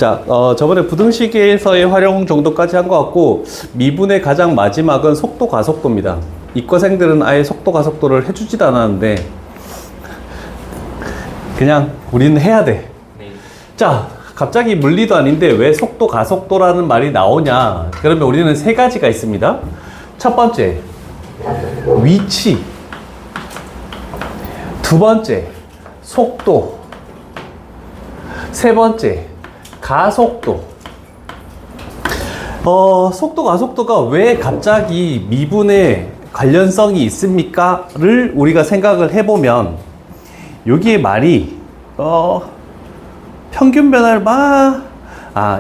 자, 저번에 부등식에서의 활용 정도까지 한 것 같고, 미분의 가장 마지막은 속도 가속도입니다. 이과생들은 아예 속도 가속도를 해주지도 않았는데, 그냥 우리는 해야 돼. 네. 자, 갑자기 물리도 아닌데 왜 속도 가속도라는 말이 나오냐? 그러면 우리는 세 가지가 있습니다. 첫 번째, 위치. 두 번째, 속도. 세 번째, 가속도. 속도, 가속도가 왜 갑자기 미분의 관련성이 있습니까?를 우리가 생각을 해보면, 여기에 말이, 평균 변화를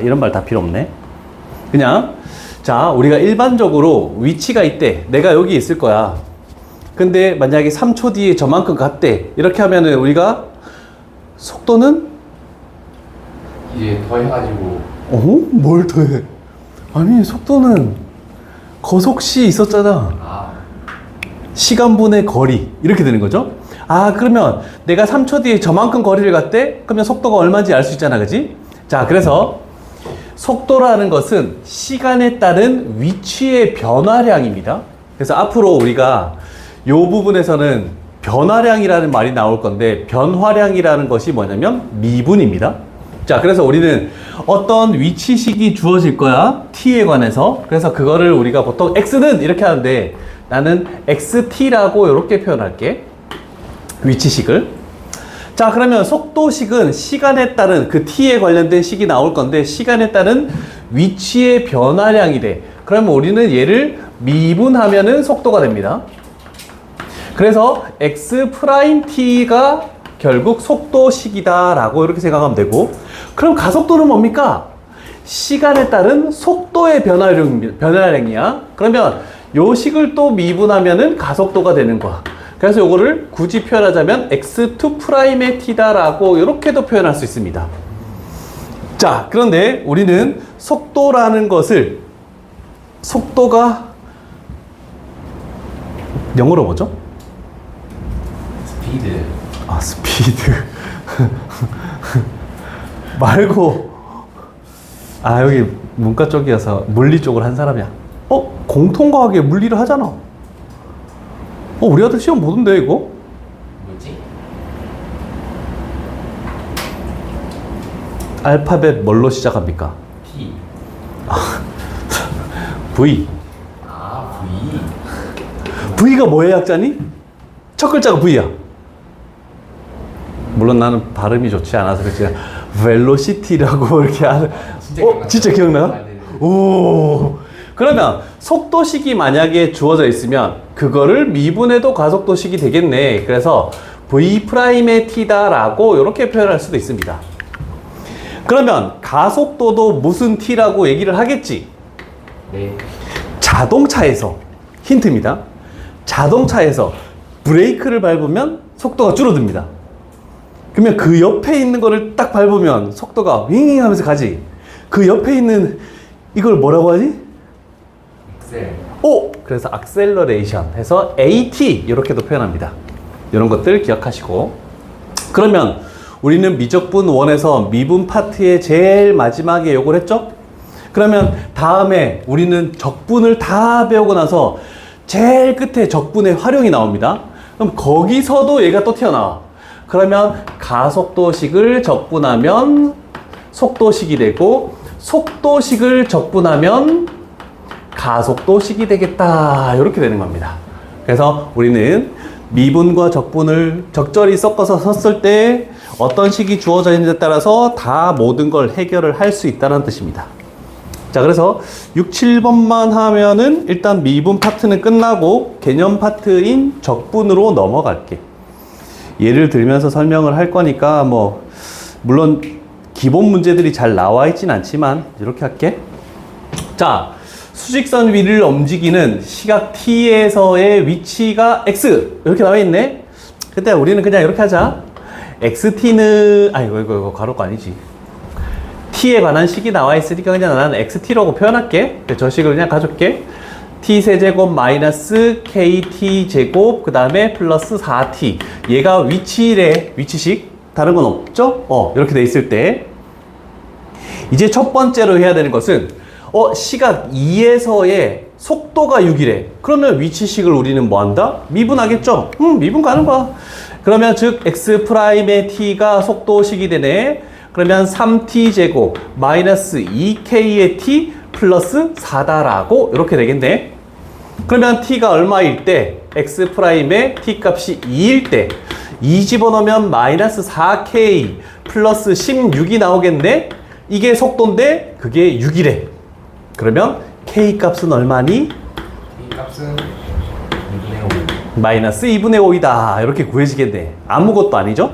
이런 말 다 필요 없네. 그냥, 자, 우리가 일반적으로 위치가 있대. 내가 여기 있을 거야. 근데 만약에 3초 뒤에 저만큼 갔대. 이렇게 하면은 우리가 속도는 이제 더해가지고. 뭘 더해? 아니, 속도는 거속시 있었잖아. 시간분의 거리. 이렇게 되는 거죠? 그러면 내가 3초 뒤에 저만큼 거리를 갔대? 그러면 속도가 얼마인지 알 수 있잖아. 그지? 자, 그래서 속도라는 것은 시간에 따른 위치의 변화량입니다. 그래서 앞으로 우리가 이 부분에서는 변화량이라는 말이 나올 건데, 변화량이라는 것이 뭐냐면 미분입니다. 자, 그래서 우리는 어떤 위치식이 주어질 거야. t에 관해서. 그래서 그거를 우리가 보통 x는 이렇게 하는데, 나는 xt라고 이렇게 표현할게. 위치식을. 자, 그러면 속도식은 시간에 따른 그 t에 관련된 식이 나올 건데, 시간에 따른 위치의 변화량이 돼. 그러면 우리는 얘를 미분하면은 속도가 됩니다. 그래서 x't가 결국 속도식이다 라고 이렇게 생각하면 되고, 그럼 가속도는 뭡니까? 시간에 따른 속도의 변화량이야. 그러면 요 식을 또 미분하면은 가속도가 되는 거야. 그래서 요거를 굳이 표현하자면 x2'의 t다 라고 이렇게도 표현할 수 있습니다. 자, 그런데 우리는 속도라는 것을, 속도가 영어로 뭐죠? 스피드. 스피드. 말고, 여기 문과 쪽이어서 물리 쪽을 한 사람이야. 공통과학에 물리를 하잖아. 우리 아들 시험 보던데, 이거? 뭐지? 알파벳 뭘로 시작합니까? T. V. V. V가 뭐의 약자니? 첫 글자가 V야. 물론 나는 발음이 좋지 않아서 그렇지. 벨로시티라고 이렇게 하는. 진짜 기억나? 오. 그러면 속도식이 만약에 주어져 있으면 그거를 미분해도 가속도식이 되겠네. 그래서 V'의 t다라고 이렇게 표현할 수도 있습니다. 그러면 가속도도 무슨 t라고 얘기를 하겠지? 네. 자동차에서, 힌트입니다. 자동차에서 브레이크를 밟으면 속도가 줄어듭니다. 그러면 그 옆에 있는 거를 딱 밟으면 속도가 윙 하면서 가지. 그 옆에 있는 이걸 뭐라고 하지? 엑셀. 그래서 악셀러레이션 해서 AT 이렇게도 표현합니다. 이런 것들 기억하시고. 그러면 우리는 미적분 1에서 미분 파트의 제일 마지막에 요걸 했죠? 그러면 다음에 우리는 적분을 다 배우고 나서 제일 끝에 적분의 활용이 나옵니다. 그럼 거기서도 얘가 또 튀어나와. 그러면 가속도식을 적분하면 속도식이 되고, 속도식을 적분하면 가속도식이 되겠다. 이렇게 되는 겁니다. 그래서 우리는 미분과 적분을 적절히 섞어서 썼을 때 어떤 식이 주어져 있는지에 따라서 다 모든 걸 해결을 할 수 있다는 뜻입니다. 자, 그래서 6, 7번만 하면은 일단 미분 파트는 끝나고 개념 파트인 적분으로 넘어갈게. 예를 들면서 설명을 할 거니까 물론 기본 문제들이 잘 나와 있진 않지만 이렇게 할게. 자, 수직선 위를 움직이는 시각 t에서의 위치가 x 이렇게 나와 있네. 근데 우리는 그냥 이렇게 하자. xt는 이거 가로가 아니지. t에 관한 식이 나와 있으니까 그냥 나는 xt라고 표현할게. 저 식을 그냥 가져올게. t세제곱 마이너스 kt제곱 그 다음에 플러스 4t. 얘가 위치래. 위치식. 다른 건 없죠? 이렇게 돼 있을 때 이제 첫 번째로 해야 되는 것은 시각 2에서의 속도가 6이래. 그러면 위치식을 우리는 뭐 한다? 미분하겠죠? 미분 가는 거야. 그러면 즉 X'의 T가 속도식이 되네. 그러면 3T제곱 마이너스 2K의 T 플러스 4다라고 이렇게 되겠네. 그러면 T가 얼마일 때? X'의 T 값이 2일 때 2 집어넣으면 마이너스 4K 플러스 16이 나오겠네? 이게 속도인데 그게 6이래. 그러면 K 값은 얼마니? 이 값은 2분의 5. 마이너스 2분의 5이다. 이렇게 구해지겠네. 아무것도 아니죠?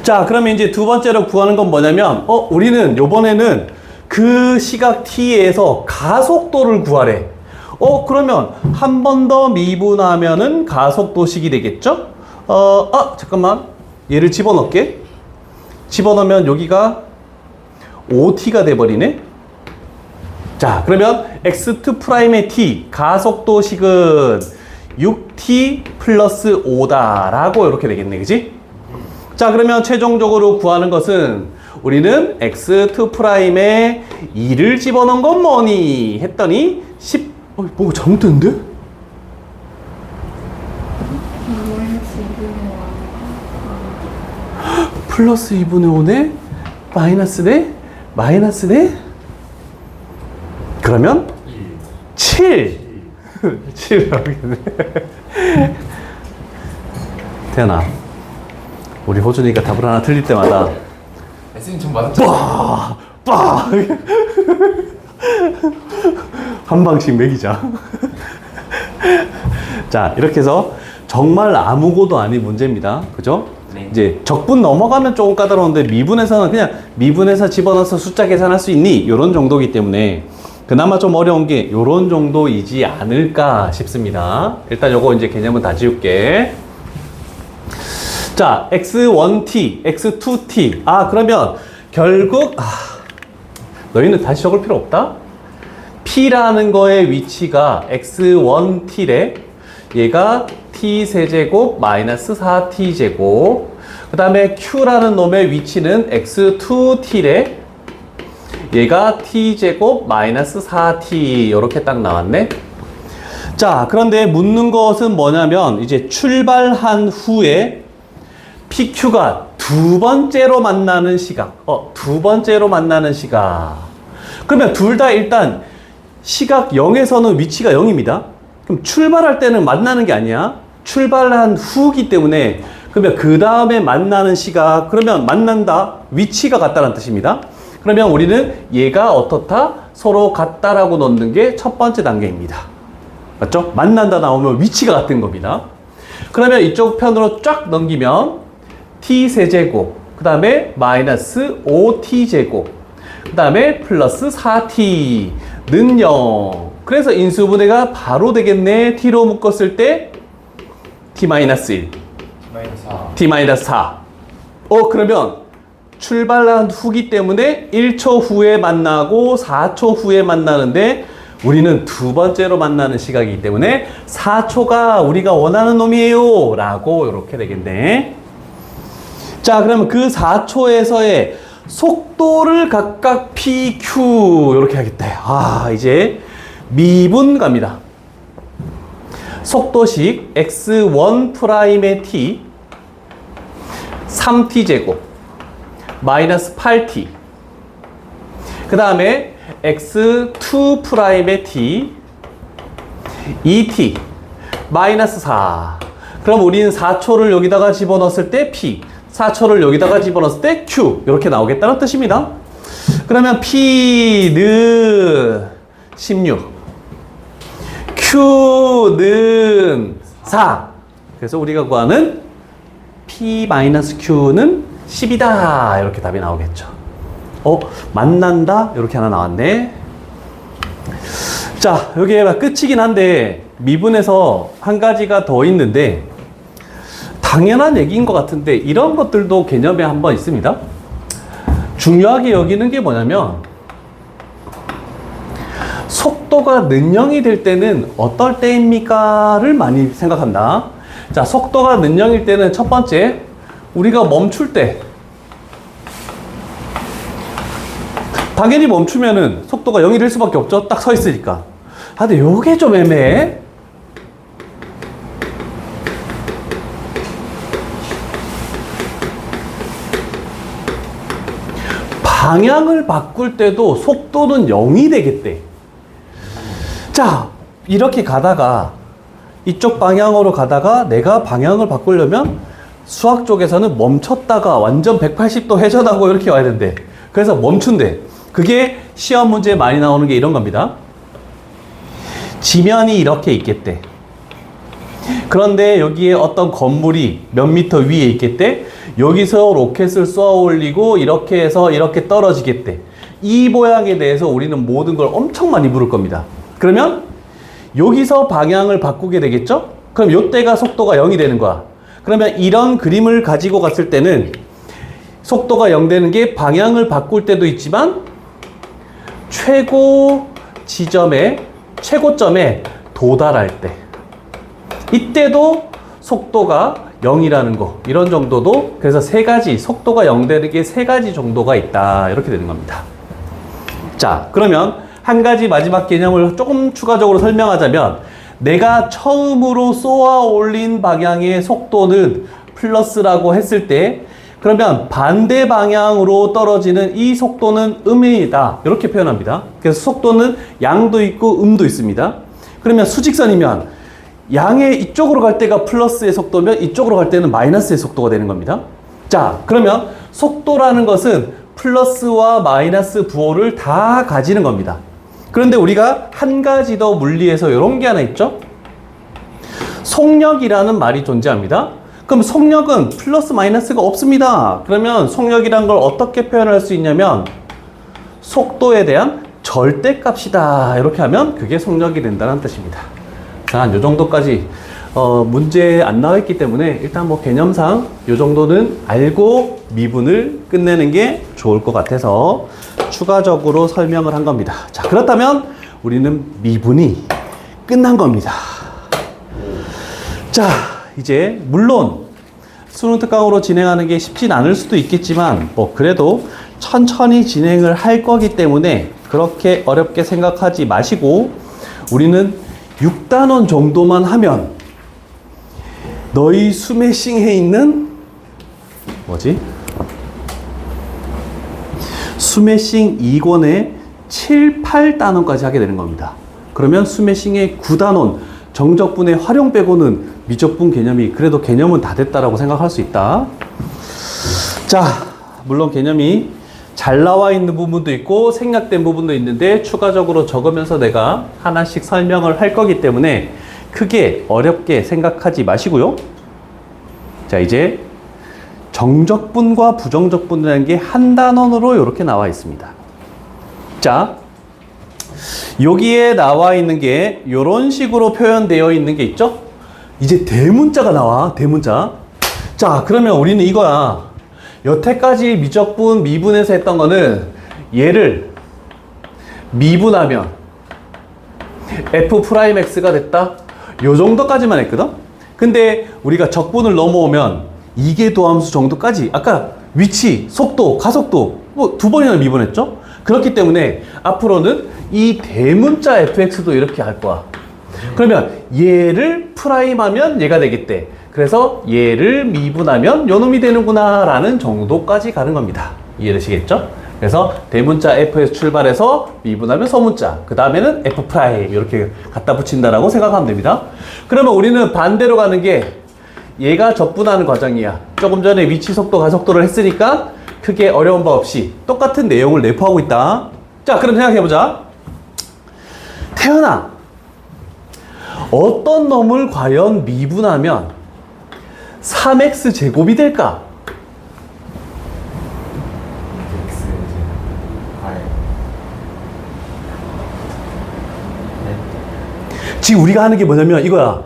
자, 그러면 이제 두 번째로 구하는 건 뭐냐면, 우리는 요번에는 그 시각 T에서 가속도를 구하래. 그러면 한 번 더 미분하면은 가속도식이 되겠죠? 잠깐만. 얘를 집어넣을게. 집어넣으면 여기가 5T가 돼버리네? 자, 그러면 X2'의 T, 가속도식은 6T 플러스 5다라고 이렇게 되겠네, 그지? 자, 그러면 최종적으로 구하는 것은 우리는 X2'의 2를 집어넣은 건 뭐니? 했더니 뭐가 잘못됐는데? 플러스 2분의 5네? 마이너스네? 마이너스네? 그러면 7! 7 나오겠네. 태연아, 우리 호준이가 답을 하나 틀릴 때마다 선생님 전 맞았죠? 빠! 한 방씩 매기자. 자, 이렇게 해서 정말 아무것도 아닌 문제입니다. 그죠? 네. 이제 적분 넘어가면 조금 까다로운데 미분에서는 그냥 미분해서 집어넣어서 숫자 계산할 수 있니? 이런 정도이기 때문에 그나마 좀 어려운 게 이런 정도이지 않을까 싶습니다. 일단 요거 이제 개념은 다 지울게. 자, X1T, X2T. 그러면 결국 너희는 다시 적을 필요 없다. P라는 거의 위치가 X1T래. 얘가 T세제곱 마이너스 4T제곱. 그 다음에 Q라는 놈의 위치는 X2T래. 얘가 T제곱 마이너스 4T. 이렇게 딱 나왔네. 자, 그런데 묻는 것은 뭐냐면 이제 출발한 후에 PQ가 두 번째로 만나는 시각. 두 번째로 만나는 시각. 그러면 둘 다 일단 시각 0에서는 위치가 0입니다. 그럼 출발할 때는 만나는 게 아니야. 출발한 후기 때문에 그러면 그 다음에 만나는 시각. 그러면 만난다. 위치가 같다는 뜻입니다. 그러면 우리는 얘가 어떻다? 서로 같다라고 넣는 게 첫 번째 단계입니다. 맞죠? 만난다 나오면 위치가 같은 겁니다. 그러면 이쪽 편으로 쫙 넘기면 T세제곱, 그 다음에 마이너스 5T제곱, 그 다음에 플러스 4T는 0. 그래서 인수분해가 바로 되겠네. T로 묶었을 때 T-1, T-4. 그러면 출발한 후기 때문에 1초 후에 만나고 4초 후에 만나는데 우리는 두 번째로 만나는 시각이기 때문에 4초가 우리가 원하는 놈이에요 라고 이렇게 되겠네. 자, 그러면 그 4초에서의 속도를 각각 PQ 이렇게 하겠다. 이제 미분 갑니다. 속도식 X1'의 T 3T제곱 마이너스 8T. 그 다음에 X2'의 T 2T 마이너스 4. 그럼 우리는 4초를 여기다가 집어넣었을 때 P, 4초를 여기다가 집어넣었을 때 Q 이렇게 나오겠다는 뜻입니다. 그러면 P는 16, Q는 4. 그래서 우리가 구하는 P-Q는 10이다. 이렇게 답이 나오겠죠. 만난다. 이렇게 하나 나왔네. 자, 여기가 끝이긴 한데 미분에서 한 가지가 더 있는데 당연한 얘기인 것 같은데 이런 것들도 개념에 한번 있습니다. 중요하게 여기는 게 뭐냐면 속도가 는 0이 될 때는 어떨 때입니까?를 많이 생각한다. 자, 속도가 는 0일 때는 첫 번째 우리가 멈출 때 당연히 멈추면은 속도가 0이 될 수밖에 없죠. 딱 서 있으니까. 아, 근데 요게 좀 애매해. 방향을 바꿀 때도 속도는 0이 되겠대. 자, 이렇게 가다가 이쪽 방향으로 가다가 내가 방향을 바꾸려면 수학 쪽에서는 멈췄다가 완전 180도 회전하고 이렇게 와야 된대. 그래서 멈춘대. 그게 시험 문제에 많이 나오는 게 이런 겁니다. 지면이 이렇게 있겠대. 그런데 여기에 어떤 건물이 몇 미터 위에 있겠대. 여기서 로켓을 쏘아 올리고 이렇게 해서 이렇게 떨어지겠대. 이 모양에 대해서 우리는 모든 걸 엄청 많이 물을 겁니다. 그러면 여기서 방향을 바꾸게 되겠죠? 그럼 요때가 속도가 0이 되는 거야. 그러면 이런 그림을 가지고 갔을 때는 속도가 0 되는 게 방향을 바꿀 때도 있지만 최고점에 도달할 때 이때도 속도가 0이라는 거, 이런 정도도. 그래서 세 가지, 속도가 0 되는 게 세 가지 정도가 있다, 이렇게 되는 겁니다. 자, 그러면 한 가지 마지막 개념을 조금 추가적으로 설명하자면, 내가 처음으로 쏘아 올린 방향의 속도는 플러스라고 했을 때, 그러면 반대 방향으로 떨어지는 이 속도는 음이다, 이렇게 표현합니다. 그래서 속도는 양도 있고 음도 있습니다. 그러면 수직선이면 양의 이쪽으로 갈 때가 플러스의 속도면 이쪽으로 갈 때는 마이너스의 속도가 되는 겁니다. 자, 그러면 속도라는 것은 플러스와 마이너스 부호를 다 가지는 겁니다. 그런데 우리가 한 가지 더 물리에서 이런 게 하나 있죠? 속력이라는 말이 존재합니다. 그럼 속력은 플러스 마이너스가 없습니다. 그러면 속력이란 걸 어떻게 표현할 수 있냐면 속도에 대한 절대값이다, 이렇게 하면 그게 속력이 된다는 뜻입니다. 자, 요 정도까지 문제에 안 나와 있기 때문에 일단 뭐 개념상 요 정도는 알고 미분을 끝내는 게 좋을 것 같아서 추가적으로 설명을 한 겁니다. 자, 그렇다면 우리는 미분이 끝난 겁니다. 자, 이제 물론 수능 특강으로 진행하는 게 쉽진 않을 수도 있겠지만 뭐 그래도 천천히 진행을 할 거기 때문에 그렇게 어렵게 생각하지 마시고, 우리는 6단원 정도만 하면 너희 스매싱에 있는 스매싱 2권의 7, 8단원까지 하게 되는 겁니다. 그러면 스매싱의 9단원 정적분의 활용 빼고는 미적분 개념이 그래도 개념은 다 됐다라고 생각할 수 있다. 자, 물론 개념이 잘 나와 있는 부분도 있고 생략된 부분도 있는데 추가적으로 적으면서 내가 하나씩 설명을 할 거기 때문에 크게 어렵게 생각하지 마시고요. 자, 이제 정적분과 부정적분이라는 게 한 단원으로 이렇게 나와 있습니다. 자, 여기에 나와 있는 게 이런 식으로 표현되어 있는 게 있죠? 이제 대문자가 나와, 대문자. 자, 그러면 우리는 이거야. 여태까지 미적분, 미분에서 했던 거는 얘를 미분하면 F'X가 됐다, 요 정도까지만 했거든? 근데 우리가 적분을 넘어오면 이계도함수 정도까지, 아까 위치, 속도, 가속도 뭐 2번이나 미분했죠? 그렇기 때문에 앞으로는 이 대문자 fx도 이렇게 할 거야. 그러면 얘를 프라임하면 얘가 되겠대. 그래서 얘를 미분하면 요놈이 되는구나 라는 정도까지 가는 겁니다. 이해되시겠죠? 그래서 대문자 f에서 출발해서 미분하면 소문자, 그 다음에는 f 프라임 이렇게 갖다 붙인다라고 생각하면 됩니다. 그러면 우리는 반대로 가는 게 얘가 적분하는 과정이야. 조금 전에 위치, 속도, 가속도를 했으니까 크게 어려운 바 없이 똑같은 내용을 내포하고 있다. 자, 그럼 생각해보자. 태연아, 어떤 놈을 과연 미분하면 3x 제곱이 될까? 지금 우리가 하는 게 뭐냐면 이거야.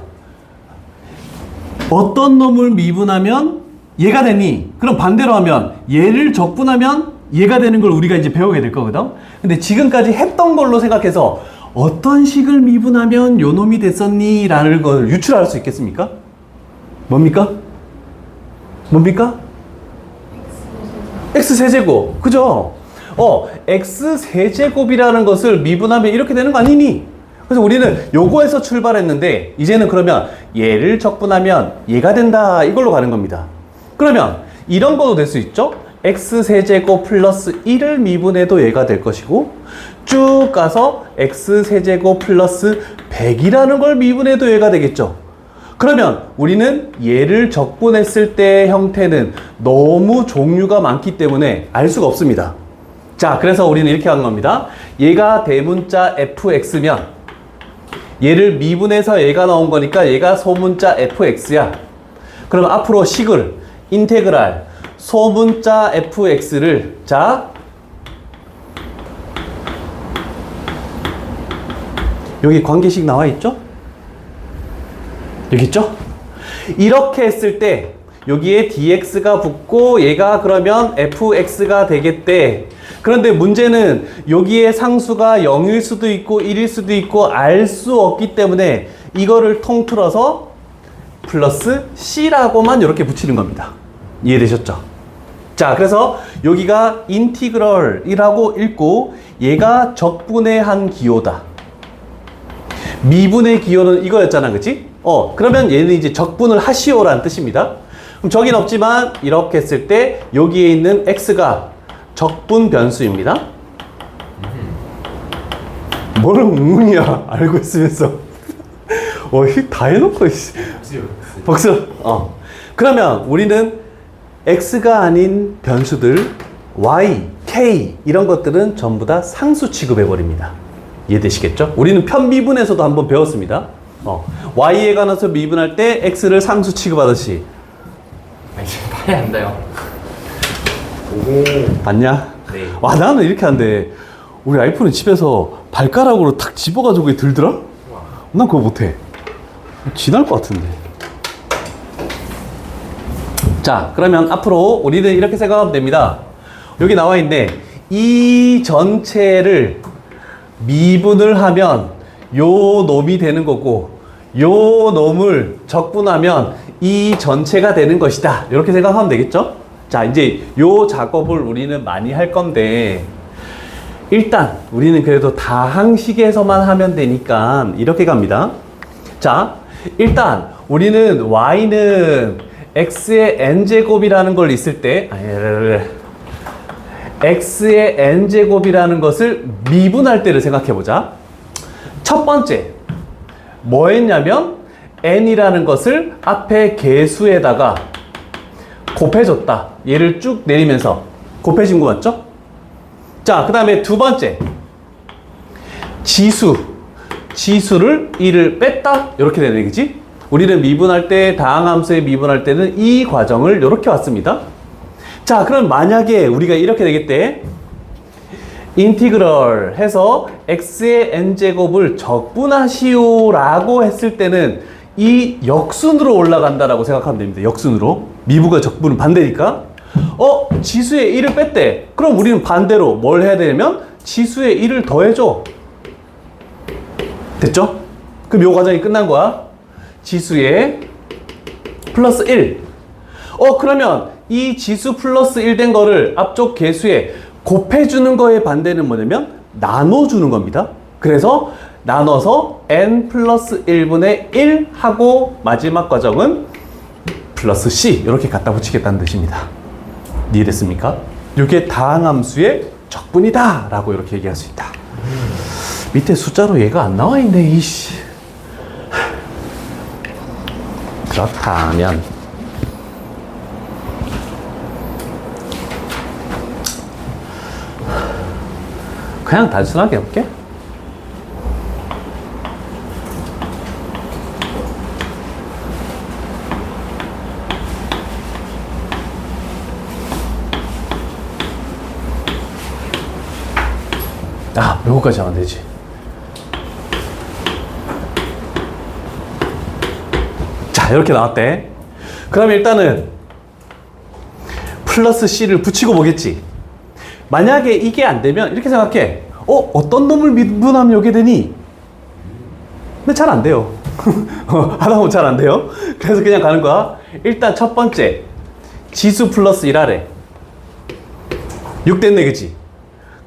어떤 놈을 미분하면 얘가 되니? 그럼 반대로 하면 얘를 적분하면 얘가 되는 걸 우리가 이제 배우게 될 거거든. 근데 지금까지 했던 걸로 생각해서 어떤 식을 미분하면 요 놈이 됐었니? 라는 걸 유출할 수 있겠습니까? 뭡니까? 뭡니까? X세제곱. 그죠? x세제곱이라는 것을 미분하면 이렇게 되는 거 아니니? 그래서 우리는 요거에서 출발했는데 이제는 그러면 얘를 적분하면 얘가 된다 이걸로 가는 겁니다. 그러면 이런 것도 될 수 있죠? x세제곱 플러스 1을 미분해도 얘가 될 것이고 쭉 가서 x세제곱 플러스 100이라는 걸 미분해도 얘가 되겠죠. 그러면 우리는 얘를 적분했을 때의 형태는 너무 종류가 많기 때문에 알 수가 없습니다. 자, 그래서 우리는 이렇게 한 겁니다. 얘가 대문자 fx면 얘를 미분해서 얘가 나온 거니까 얘가 소문자 fx야. 그러면 앞으로 식을 인테그랄 소문자 fx를 자 여기 관계식 나와 있죠? 여기 있죠? 이렇게 했을 때 여기에 dx가 붙고 얘가 그러면 fx가 되겠대. 그런데 문제는 여기에 상수가 0일 수도 있고 1일 수도 있고 알 수 없기 때문에 이거를 통틀어서 플러스 c라고만 이렇게 붙이는 겁니다. 이해되셨죠? 자, 그래서 여기가 인티그럴이라고 읽고 얘가 적분의 한 기호다. 미분의 기호는 이거였잖아, 그치? 그러면 얘는 이제 적분을 하시오라는 뜻입니다. 그럼 저긴 없지만 이렇게 했을 때 여기에 있는 x가 적분 변수입니다. 뭘 응이야 알고 있으면서 다 해놓고 박수. 그러면 우리는 x가 아닌 변수들 y, k 이런 것들은 전부 다 상수 취급해 버립니다. 이해되시겠죠? 우리는 편미분에서도 한번 배웠습니다. y에 관해서 미분할 때 x를 상수 취급하듯이. 팔이 안 닿아요. 오. 봤냐? 네. 와, 나는 이렇게 하는데 우리 아이폰은 집에서 발가락으로 탁 집어가지고 들더라? 난 그거 못해. 지날 것 같은데. 자, 그러면 앞으로 우리는 이렇게 생각하면 됩니다. 여기 나와 있네. 이 전체를 미분을 하면 요 놈이 되는 거고 요 놈을 적분하면 이 전체가 되는 것이다. 이렇게 생각하면 되겠죠? 자, 이제 요 작업을 우리는 많이 할 건데 일단 우리는 그래도 다항식에서만 하면 되니까 이렇게 갑니다. 자, 일단 우리는 y는 x의 n제곱이라는 걸 있을 때 x의 n제곱이라는 것을 미분할 때를 생각해 보자. 첫 번째 뭐 했냐면 n이라는 것을 앞에 개수에다가 곱해줬다. 얘를 쭉 내리면서 곱해진 거 맞죠? 자, 그 다음에 두 번째 지수를 1을 뺐다. 이렇게 되는 거지. 우리는 미분할 때 다항함수에 미분할 때는 이 과정을 이렇게 왔습니다. 자, 그럼 만약에 우리가 이렇게 되겠대. 인티그럴 해서 x의 n제곱을 적분하시오 라고 했을 때는 이 역순으로 올라간다라고 생각하면 됩니다. 역순으로. 미분과 적분은 반대니까. 지수에 1을 뺐대. 그럼 우리는 반대로 뭘 해야 되냐면 지수에 1을 더해줘. 됐죠? 그럼 요 과정이 끝난 거야. 지수에 플러스 1. 그러면 이 지수 플러스 1 된 거를 앞쪽 개수에 곱해주는 거의 반대는 뭐냐면 나눠주는 겁니다. 그래서 나눠서 n 플러스 1분의 1 하고 마지막 과정은 플러스 c 이렇게 갖다 붙이겠다는 뜻입니다. 이해됐습니까? 이게 다항함수의 적분이다 라고 이렇게 얘기할 수 있다. 밑에 숫자로 얘가 안 나와 있네. 이씨. 그렇다면 그냥 단순하게 해볼게. 요거까지 하면 되지. 자, 이렇게 나왔대. 그럼 일단은 플러스 c를 붙이고 보겠지. 만약에 이게 안 되면 이렇게 생각해. 어떤 놈을 미분하면 여기 되니? 근데 잘 안 돼요. 하다 보면 잘 안 돼요. 그래서 그냥 가는 거야. 일단 첫 번째 지수 플러스 1 하래. 6 됐네, 그치?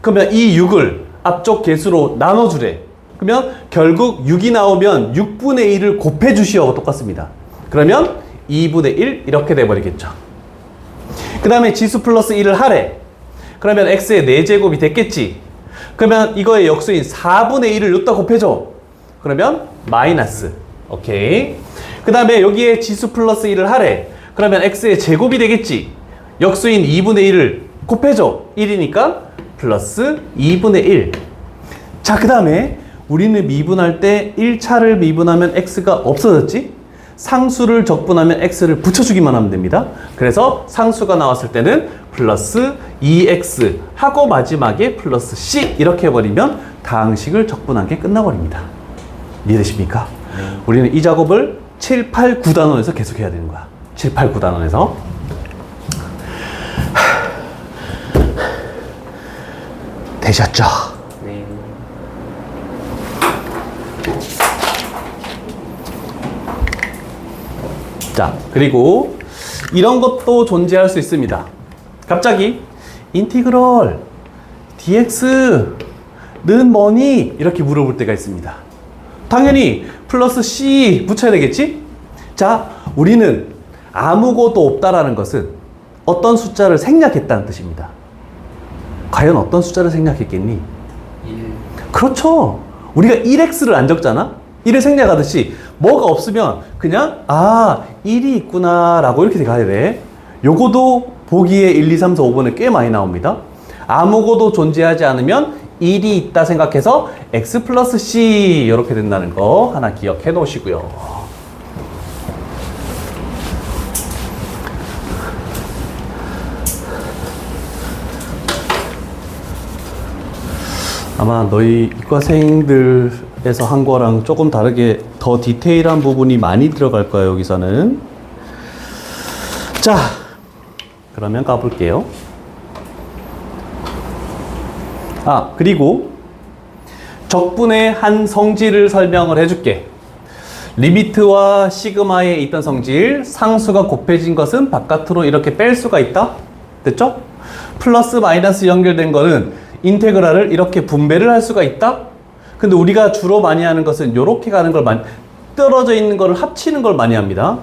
그러면 이 6을 앞쪽 개수로 나눠주래. 그러면 결국 6이 나오면 6분의 1을 곱해주시오가 똑같습니다. 그러면 2분의 1 이렇게 돼버리겠죠. 그 다음에 지수 플러스 1을 하래. 그러면 x의 4제곱이 됐겠지. 그러면 이거의 역수인 4분의 1을 여기다 곱해줘. 그러면 마이너스. 오케이. 그 다음에 여기에 지수 플러스 1을 하래. 그러면 x의 제곱이 되겠지. 역수인 2분의 1을 곱해줘. 1이니까 플러스 2분의 1. 자, 그 다음에 우리는 미분할 때 1차를 미분하면 x가 없어졌지? 상수를 적분하면 x를 붙여주기만 하면 됩니다. 그래서 상수가 나왔을 때는 플러스 2x 하고 마지막에 플러스 c 이렇게 해버리면 다항식을 적분한 게 끝나버립니다. 이해되십니까? 우리는 이 작업을 7, 8, 9단원에서 계속 해야 되는 거야. 7, 8, 9단원에서. 되셨죠? 네. 자, 그리고 이런 것도 존재할 수 있습니다. 갑자기 인티그럴 dx는 뭐니? 이렇게 물어볼 때가 있습니다. 당연히 플러스 c 붙여야 되겠지? 자, 우리는 아무것도 없다라는 것은 어떤 숫자를 생략했다는 뜻입니다. 과연 어떤 숫자를 생략했겠니? 1. 그렇죠. 우리가 1x를 안 적잖아? 1을 생략하듯이 뭐가 없으면 그냥 1이 있구나 라고 이렇게 가야 돼. 요거도 보기에 1, 2, 3, 4, 5번에 꽤 많이 나옵니다. 아무것도 존재하지 않으면 1이 있다 생각해서 x 플러스 c 이렇게 된다는 거 하나 기억해 놓으시고요. 아마 너희 이과생들에서 한 거랑 조금 다르게 더 디테일한 부분이 많이 들어갈 거야, 여기서는. 자, 그러면 가볼게요. 그리고 적분의 한 성질을 설명을 해줄게. 리미트와 시그마에 있던 성질, 상수가 곱해진 것은 바깥으로 이렇게 뺄 수가 있다. 됐죠? 플러스 마이너스 연결된 거는 인테그랄을 이렇게 분배를 할 수가 있다? 근데 우리가 주로 많이 하는 것은 이렇게 가는 걸 떨어져 있는 거를 합치는 걸 많이 합니다.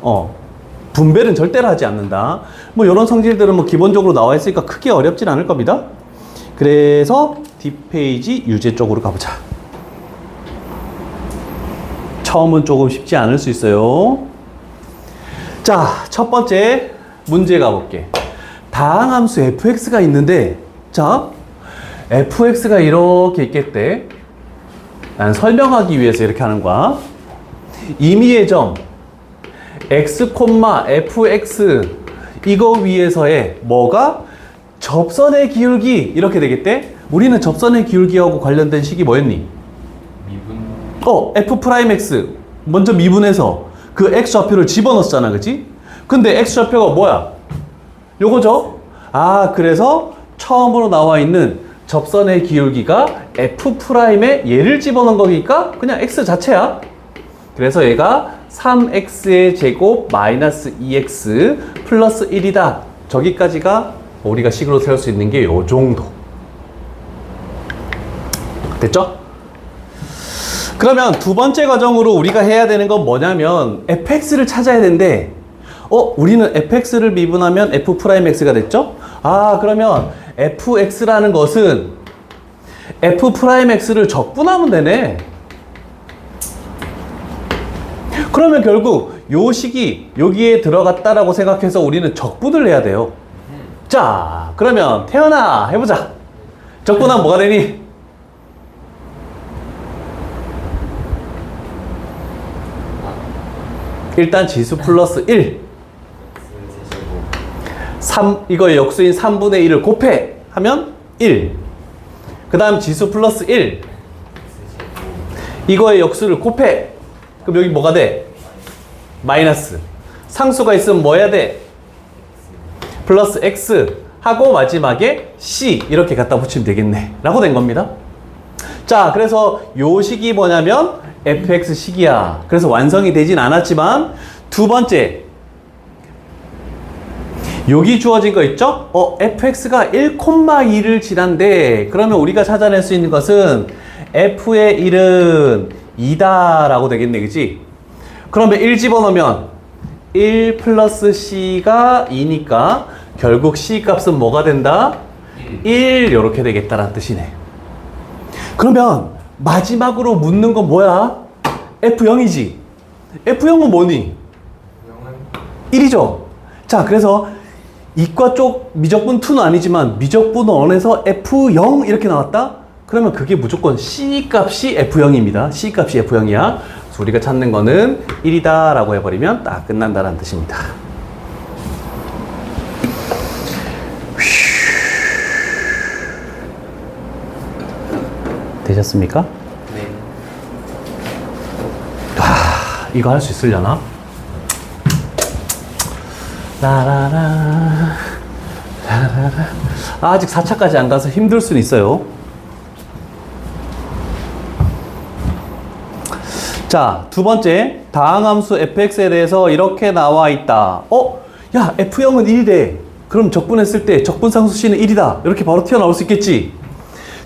분배는 절대로 하지 않는다. 뭐 이런 성질들은 뭐 기본적으로 나와 있으니까 크게 어렵진 않을 겁니다. 그래서 뒷페이지 유제 쪽으로 가보자. 처음은 조금 쉽지 않을 수 있어요. 자, 첫 번째 문제 가볼게. 다항함수 fx가 있는데, 자, fx가 이렇게 있겠대. 난 설명하기 위해서 이렇게 하는 거야. 임의의 점 x, fx 이거 위에서의 뭐가 접선의 기울기 이렇게 되겠대. 우리는 접선의 기울기하고 관련된 식이 뭐였니? 미분. f'x 먼저 미분해서 그 x 좌표를 집어넣었잖아, 그치? 근데 x 좌표가 뭐야? 요거죠? 그래서 처음으로 나와 있는 접선의 기울기가 f'의 얘를 집어넣은 거니까 그냥 x 자체야. 그래서 얘가 3x의 제곱 마이너스 2x 플러스 1이다. 저기까지가 우리가 식으로 세울 수 있는 게 요 정도. 됐죠? 그러면 두 번째 과정으로 우리가 해야 되는 건 뭐냐면 fx를 찾아야 되는데 우리는 fx를 미분하면 f'x가 됐죠? 그러면 fx라는 것은 f'x를 적분하면 되네. 그러면 결국 요 식이 여기에 들어갔다라고 생각해서 우리는 적분을 해야 돼요. 자, 그러면 태연아 해보자. 적분하면 뭐가 되니? 일단 지수 플러스 1 이거의 역수인 3분의 1을 곱해 하면 1. 그 다음 지수 플러스 1 이거의 역수를 곱해. 그럼 여기 뭐가 돼? 마이너스. 상수가 있으면 뭐 해야 돼? 플러스 x 하고 마지막에 c 이렇게 갖다 붙이면 되겠네 라고 된 겁니다. 자, 그래서 요 식이 뭐냐면 fx 식이야. 그래서 완성이 되진 않았지만 두 번째 여기 주어진 거 있죠? fx가 1,2를 지난데 그러면 우리가 찾아낼 수 있는 것은 f의 1은 2다라고 되겠네, 그치? 그러면 1 집어넣으면 1 플러스 c가 2니까 결국 c 값은 뭐가 된다? 1 이렇게 되겠다라는 뜻이네. 그러면 마지막으로 묻는 건 뭐야? f0이지? f0은 뭐니? 0은 1이죠? 자, 그래서 이과 쪽 미적분 2는 아니지만 미적분 1에서 f0 이렇게 나왔다? 그러면 그게 무조건 c 값이 f0입니다. c 값이 f0이야. 그래서 우리가 찾는 거는 1이다 라고 해버리면 딱 끝난다는 뜻입니다. 되셨습니까? 네. 이거 할 수 있으려나? 라라라 라라라. 아직 4차까지 안 가서 힘들 수는 있어요. 자, 두 번째 다항함수 fx에 대해서 이렇게 나와 있다. 야, f0은 1이래. 그럼 적분했을 때 적분상수 c는 1이다. 이렇게 바로 튀어나올 수 있겠지.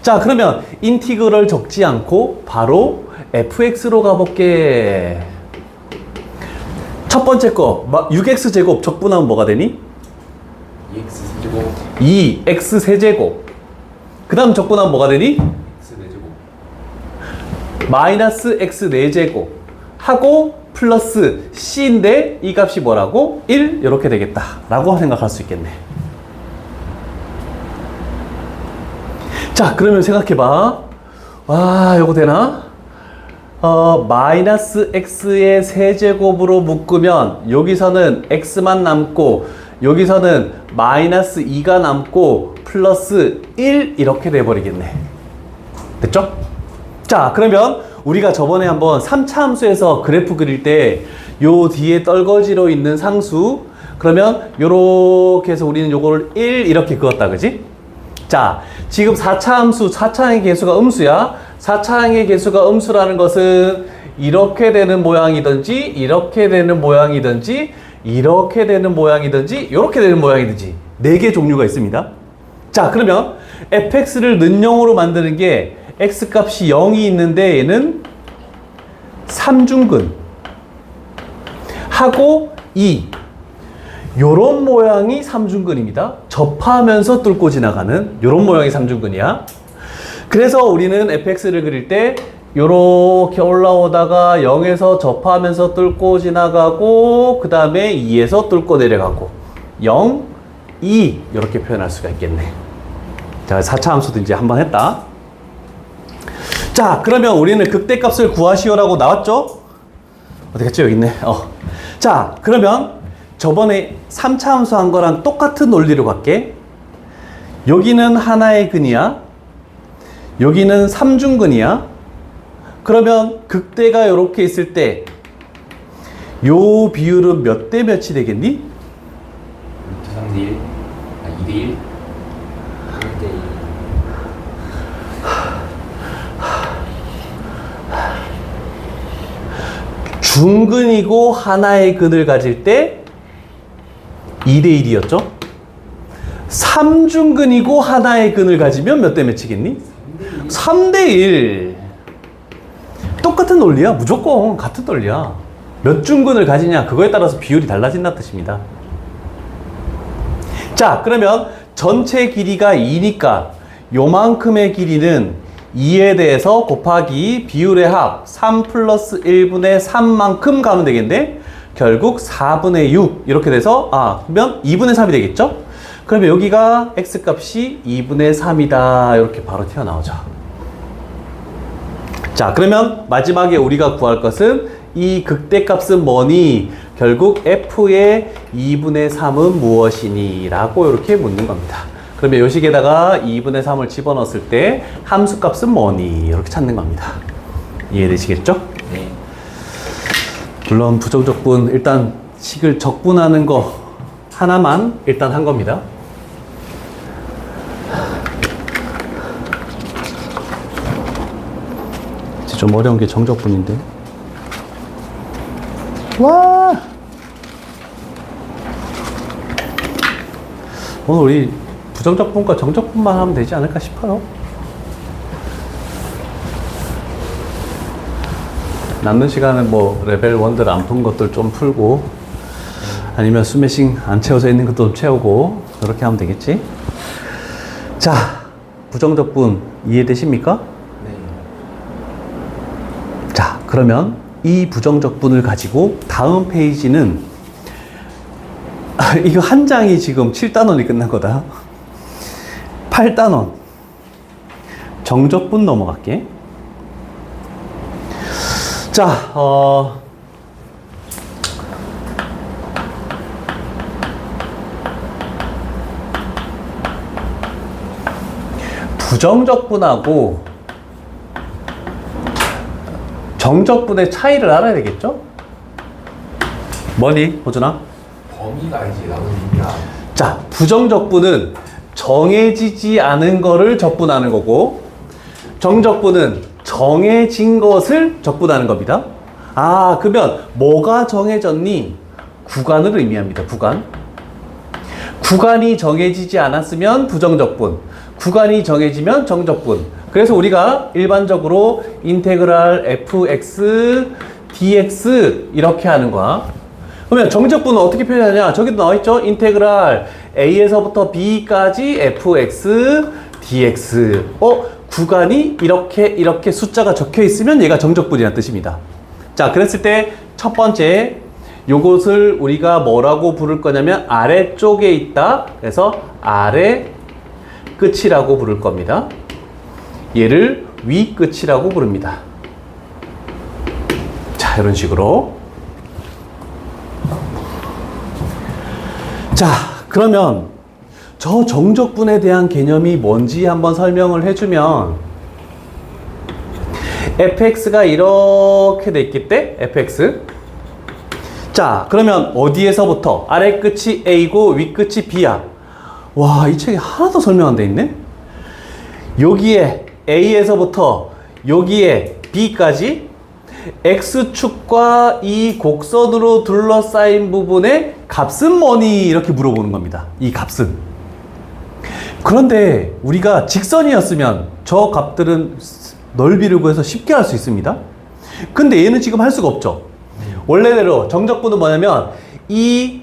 자, 그러면 인티그럴 적지 않고 바로 fx로 가볼게. 첫 번째 거 6x제곱 적분하면 뭐가 되니? 2x 세제곱 2x 세제곱. 그 다음 적분하면 뭐가 되니? x 4제곱 마이너스 x 4제곱 하고 플러스 c인데 이 값이 뭐라고? 1 이렇게 되겠다 라고 생각할 수 있겠네. 자, 그러면 생각해봐. 와, 요거 되나? 마이너스 x의 세제곱으로 묶으면 여기서는 x만 남고 여기서는 마이너스 2가 남고 플러스 1 이렇게 돼버리겠네. 됐죠? 자, 그러면 우리가 저번에 한번 3차 함수에서 그래프 그릴 때 요 뒤에 떨거지로 있는 상수 그러면 요렇게 해서 우리는 요거를 1 이렇게 그었다, 그지? 자, 지금 4차 함수, 4차항의 개수가 음수야. 4차항의 개수가 음수라는 것은 이렇게 되는 모양이든지 이렇게 되는 모양이든지 이렇게 되는 모양이든지 이렇게 되는 모양이든지 4개 종류가 있습니다. 자, 그러면 fx를 는영으로 만드는 게 x값이 0이 있는데 얘는 3중근 하고 2 요런 모양이 3중근입니다. 접하면서 뚫고 지나가는 요런 모양이 3중근이야. 그래서 우리는 fx를 그릴 때 요렇게 올라오다가 0에서 접하면서 뚫고 지나가고 그 다음에 2에서 뚫고 내려가고 0, 2 이렇게 표현할 수가 있겠네. 자, 4차 함수도 이제 한번 했다. 자, 그러면 우리는 극대값을 구하시오라고 나왔죠? 어디 갔죠? 여기 있네. 자, 그러면 저번에 3차 함수 한 거랑 똑같은 논리로 갈게. 여기는 하나의 근이야. 여기는 3중근이야. 그러면 극대가 이렇게 있을 때 요 비율은 몇 대 몇이 되겠니? 3대 1 2대 1 1대 2 중근이고 하나의 근을 가질 때 2대 1이었죠? 3중근이고 하나의 근을 가지면 몇 대 몇이겠니? 3대 1. 똑같은 논리야. 무조건 같은 논리야. 몇 중근을 가지냐 그거에 따라서 비율이 달라진다는 뜻입니다. 자, 그러면 전체 길이가 2니까 요만큼의 길이는 2에 대해서 곱하기 비율의 합 3 플러스 1분의 3만큼 가면 되겠네. 결국 4분의 6 이렇게 돼서 그러면 2분의 3이 되겠죠? 그러면 여기가 x값이 2분의 3이다 이렇게 바로 튀어나오죠. 자, 그러면 마지막에 우리가 구할 것은 이 극대값은 뭐니? 결국 f의 2분의 3은 무엇이니? 라고 이렇게 묻는 겁니다. 그러면 요 식에다가 2분의 3을 집어넣었을 때 함수값은 뭐니? 이렇게 찾는 겁니다. 이해되시겠죠? 네. 물론 부정적분 일단 식을 적분하는 거 하나만 일단 한 겁니다. 좀 어려운 게 정적분인데. 와! 오늘 우리 부정적분과 정적분만 하면 되지 않을까 싶어요. 남는 시간은 뭐 레벨 1들 안 푼 것들 좀 풀고 아니면 스매싱 안 채워져 있는 것도 좀 채우고 그렇게 하면 되겠지. 자, 부정적분 이해되십니까? 네. 자, 그러면 이 부정적분을 가지고 다음 페이지는 이거 한 장이 지금 7단원이 끝난 거다. 8단원 정적분 넘어갈게. 자, 부정적분하고 정적분의 차이를 알아야 되겠죠? 뭐니, 호준아? 범위가 이제 나오니까 자, 부정적분은 정해지지 않은 거를 적분하는 거고, 정적분은 정해진 것을 적분하는 겁니다. 아, 그러면 뭐가 정해졌니? 구간을 의미합니다. 구간. 구간이 정해지지 않았으면 부정적분, 구간이 정해지면 정적분. 그래서 우리가 일반적으로 인테그랄 fx dx 이렇게 하는 거야. 그러면 정적분은 어떻게 표현하냐? 저기도 나와있죠? 인테그랄 a에서부터 b까지 fx dx. 구간이 이렇게 숫자가 적혀 있으면 얘가 정적분이라는 뜻입니다. 자, 그랬을 때 첫 번째, 요것을 우리가 뭐라고 부를 거냐면 아래쪽에 있다. 그래서 아래 끝이라고 부를 겁니다. 얘를 위 끝이라고 부릅니다. 자, 이런 식으로. 자, 그러면 저 정적분에 대한 개념이 뭔지 한번 설명을 해주면, fx가 이렇게 돼 있기 때 fx. 자, 그러면 어디에서부터? 아래 끝이 a고 위 끝이 b야. 와, 이 책에 하나도 설명 안 돼 있네. 여기에 a에서부터 여기에 b까지 x축과 이 곡선으로 둘러싸인 부분의 값은 뭐니? 이렇게 물어보는 겁니다. 이 값은. 그런데 우리가 직선이었으면 저 값들은 넓이를 구해서 쉽게 할 수 있습니다. 근데 얘는 지금 할 수가 없죠. 원래대로 정적분은 뭐냐면 이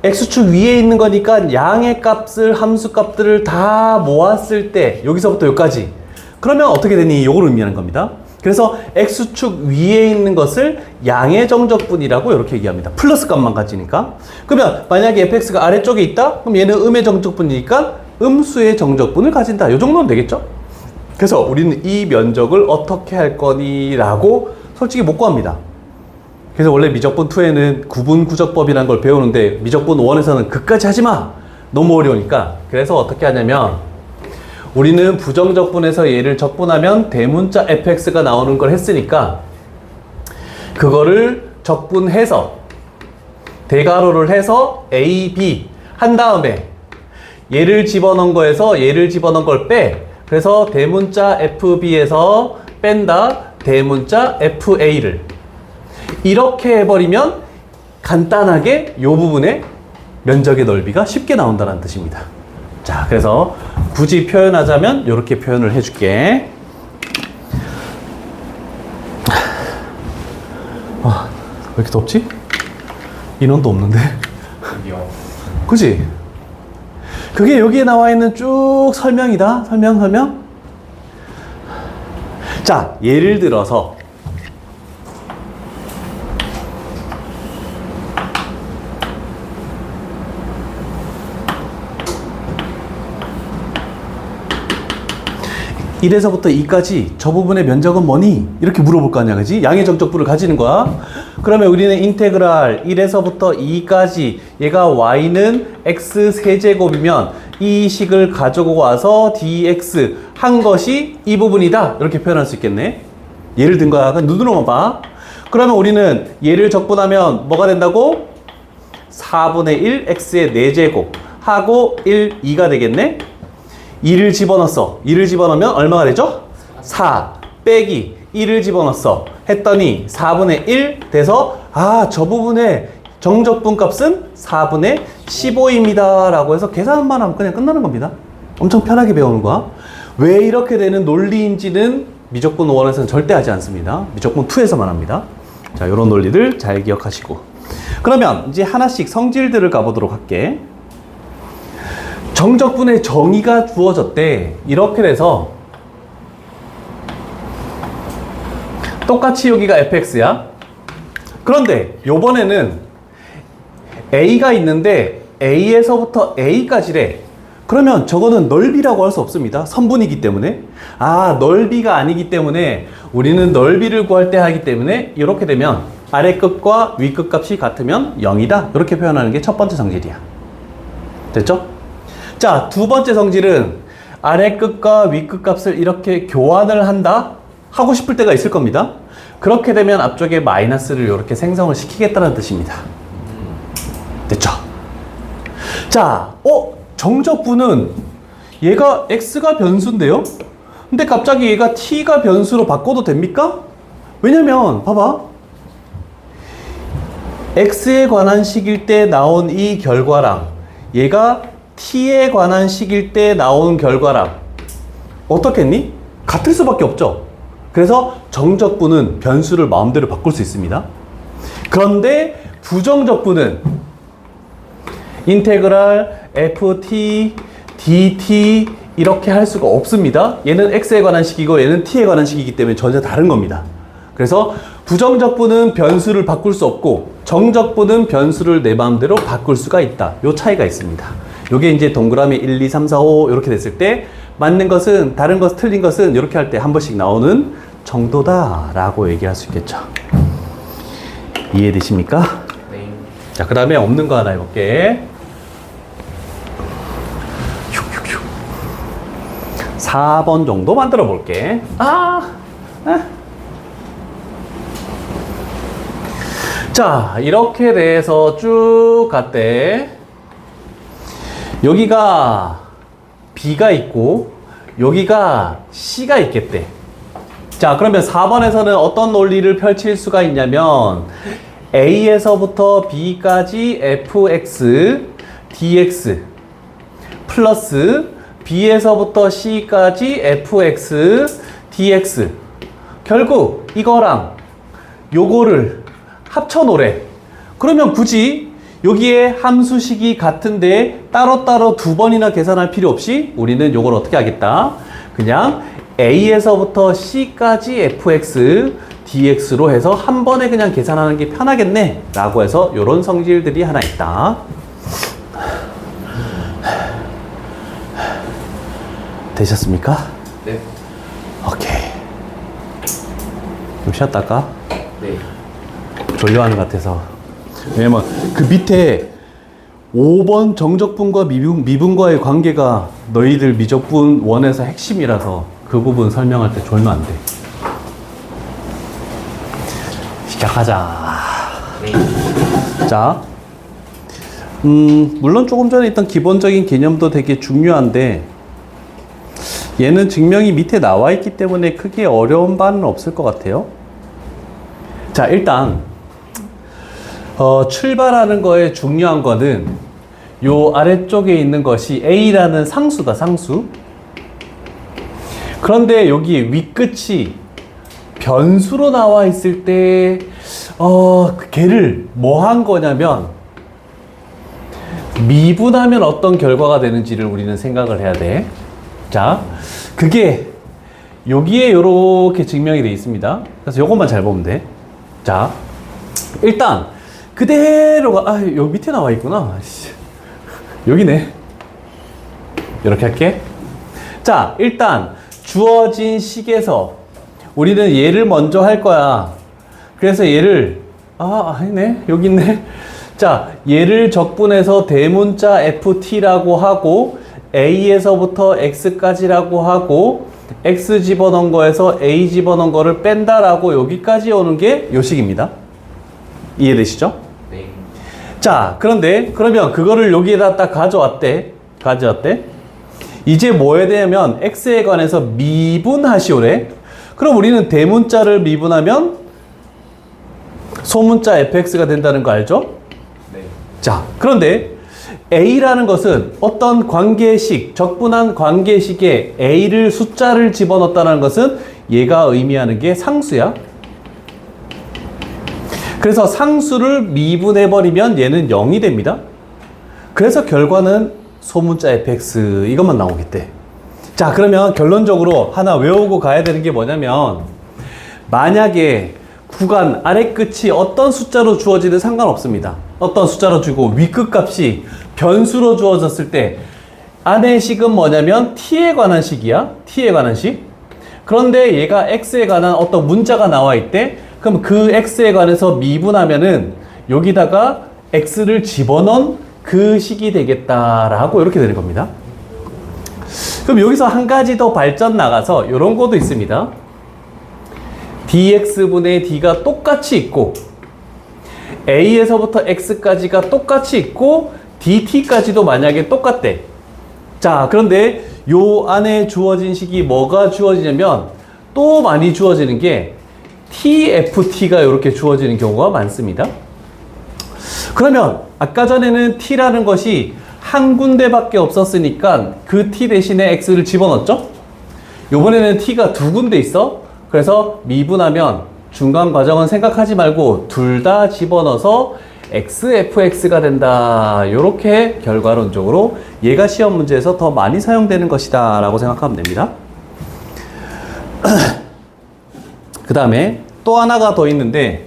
x축 위에 있는 거니까 양의 값을, 함수 값들을 다 모았을 때 여기서부터 여기까지. 그러면 어떻게 되니? 요걸 의미하는 겁니다. 그래서 x축 위에 있는 것을 양의 정적분이라고 이렇게 얘기합니다. 플러스 값만 가지니까. 그러면 만약에 fx가 아래쪽에 있다? 그럼 얘는 음의 정적분이니까 음수의 정적분을 가진다. 요 정도는 되겠죠? 그래서 우리는 이 면적을 어떻게 할 거니? 라고 솔직히 못 구합니다. 그래서 원래 미적분 2에는 구분구적법이라는 걸 배우는데 미적분 1에서는 그까지 하지 마! 너무 어려우니까. 그래서 어떻게 하냐면 우리는 부정적분에서 얘를 적분하면 대문자 fx가 나오는 걸 했으니까 그거를 적분해서 대괄호를 해서 a, b 한 다음에 얘를 집어넣은 거에서 얘를 집어넣은 걸 빼. 그래서 대문자 fb에서 뺀다 대문자 fa를. 이렇게 해버리면 간단하게 이 부분의 면적의 넓이가 쉽게 나온다는 뜻입니다. 자, 그래서 굳이 표현하자면 이렇게 표현을 해줄게. 왜 이렇게 덥지? 인원도 없는데. 여기요. 그치? 그게 여기에 나와 있는 쭉 설명이다. 설명. 자, 예를 들어서 (1에서부터) (2까지) 저 부분의 면적은 뭐니? 이렇게 물어볼 거 아니야, 그지? 양의 정적분을 가지는 거야. 그러면 우리는 인테그랄 1에서부터 2까지 얘가 y는 x 세제곱이면 이 식을 가지고 와서 dx 한 것이 이 부분이다. 이렇게 표현할 수 있겠네. 예를 든 거야. 그냥 눈으로만 봐. 그러면 우리는 얘를 적분하면 뭐가 된다고? 4분의 1 x의 4제곱 하고 1, 2가 되겠네. 2를 집어넣었어. 2를 집어넣으면 얼마가 되죠? 4 빼기 1을 집어넣었어. 했더니 4분의 1 돼서 저 부분에 정적분 값은 4분의 15입니다. 라고 해서 계산만 하면 그냥 끝나는 겁니다. 엄청 편하게 배우는 거야. 왜 이렇게 되는 논리인지는 미적분 1에서는 절대 하지 않습니다. 미적분 2에서만 합니다. 자, 이런 논리를 잘 기억하시고. 그러면 이제 하나씩 성질들을 가보도록 할게. 정적분의 정의가 주어졌대. 이렇게 돼서 똑같이 여기가 fx야. 그런데 요번에는 a가 있는데 a에서부터 a까지래. 그러면 저거는 넓이라고 할 수 없습니다. 선분이기 때문에. 아, 넓이가 아니기 때문에 우리는 넓이를 구할 때 하기 때문에 이렇게 되면 아래 끝과 위 끝 값이 같으면 0이다. 이렇게 표현하는 게 첫 번째 성질이야. 됐죠? 자, 두 번째 성질은 아래 끝과 위 끝 값을 이렇게 교환을 한다? 하고 싶을 때가 있을 겁니다. 그렇게 되면 앞쪽에 마이너스를 이렇게 생성을 시키겠다는 뜻입니다. 됐죠? 자, 정적분은 얘가 x가 변수인데요? 근데 갑자기 얘가 t가 변수로 바꿔도 됩니까? 왜냐면 봐봐, x에 관한 식일 때 나온 이 결과랑 얘가 t에 관한 식일 때 나온 결과랑 어떻겠니? 같을 수밖에 없죠. 그래서 정적분은 변수를 마음대로 바꿀 수 있습니다. 그런데 부정적분은 인테그랄 ft dt 이렇게 할 수가 없습니다. 얘는 x에 관한 식이고 얘는 t에 관한 식이기 때문에 전혀 다른 겁니다. 그래서 부정적분은 변수를 바꿀 수 없고 정적분은 변수를 내 마음대로 바꿀 수가 있다. 요 차이가 있습니다. 요게 이제 동그라미 1, 2, 3, 4, 5 이렇게 됐을 때 맞는 것은, 다른 것, 틀린 것은 이렇게 할 때 한 번씩 나오는 정도다 라고 얘기할 수 있겠죠. 이해되십니까? 네. 자, 그 다음에 없는 거 하나 해볼게. 4번 정도 만들어 볼게. 자, 이렇게 돼서 쭉 갔대. 여기가 B가 있고 여기가 C가 있겠대. 자, 그러면 4번에서는 어떤 논리를 펼칠 수가 있냐면 A에서부터 B까지 fx dx 플러스 B에서부터 C까지 fx dx, 결국 이거랑 요거를 합쳐놓으래. 그러면 굳이 여기에 함수식이 같은데 따로따로 두 번이나 계산할 필요 없이 우리는 요걸 어떻게 하겠다? 그냥 A에서부터 C까지 fx dx로 해서 한 번에 그냥 계산하는 게 편하겠네 라고 해서 요런 성질들이 하나 있다. 되셨습니까? 네. 오케이. 좀 쉬었다 할까? 네. 졸려하는 것 같아서. 왜냐면 그 밑에 5번 정적분과 미분과의 관계가 너희들 미적분 1에서 핵심이라서 그 부분 설명할 때 졸면 안 돼. 시작하자. 네. 자, 물론 조금 전에 있던 기본적인 개념도 되게 중요한데 얘는 증명이 밑에 나와 있기 때문에 크게 어려운 바는 없을 것 같아요. 자, 일단 출발하는 거에 중요한 거는 요 아래쪽에 있는 것이 A라는 상수다, 상수. 그런데 여기 윗끝이 변수로 나와 있을 때 걔를 뭐 한 거냐면 미분하면 어떤 결과가 되는지를 우리는 생각을 해야 돼. 자, 그게 여기에 요렇게 증명이 되어 있습니다. 그래서 요것만 잘 보면 돼. 자, 일단 그대로가 여기 밑에 나와 있구나. 여기네. 이렇게 할게. 자, 일단 주어진 식에서 우리는 얘를 먼저 할 거야. 그래서 얘를 아니네. 여기 있네. 자, 얘를 적분해서 대문자 ft라고 하고 a에서부터 x까지라고 하고 x 집어넣은 거에서 a 집어넣은 거를 뺀다라고 여기까지 오는 게 요 식입니다. 이해되시죠? 네. 자, 그런데 그러면 그거를 여기에다 딱 가져왔대. 이제 뭐 해야 되냐면 x에 관해서 미분하시오래. 그럼 우리는 대문자를 미분하면 소문자 fx가 된다는 거 알죠? 자, 그런데 A라는 것은 어떤 관계식, 적분한 관계식에 A를 숫자를 집어넣었다는 것은 얘가 의미하는 게 상수야. 그래서 상수를 미분해버리면 얘는 0이 됩니다. 그래서 결과는 소문자 fx 이것만 나오겠대. 자, 그러면 결론적으로 하나 외우고 가야 되는 게 뭐냐면, 만약에 구간 아래 끝이 어떤 숫자로 주어지든 상관없습니다. 어떤 숫자로 주고 윗끝 값이 변수로 주어졌을 때 안의 식은 뭐냐면 t에 관한 식이야. t에 관한 식. 그런데 얘가 x에 관한 어떤 문자가 나와 있대. 그럼 그 x에 관해서 미분하면은 여기다가 x를 집어넣은 그 식이 되겠다라고 이렇게 되는 겁니다. 그럼 여기서 한 가지 더 발전 나가서 이런 것도 있습니다. dx분의 d가 똑같이 있고 a에서부터 x까지가 똑같이 있고 dt까지도 만약에 똑같대. 자, 그런데 요 안에 주어진 식이 뭐가 주어지냐면 또 많이 주어지는 게 tft가 이렇게 주어지는 경우가 많습니다. 그러면 아까 전에는 t라는 것이 한 군데밖에 없었으니까 그 t 대신에 x를 집어넣었죠? 요번에는 t가 두 군데 있어. 그래서 미분하면 중간 과정은 생각하지 말고 둘 다 집어넣어서 xfx가 된다. 이렇게 결과론적으로 얘가 시험 문제에서 더 많이 사용되는 것이다 라고 생각하면 됩니다. 그 다음에 또 하나가 더 있는데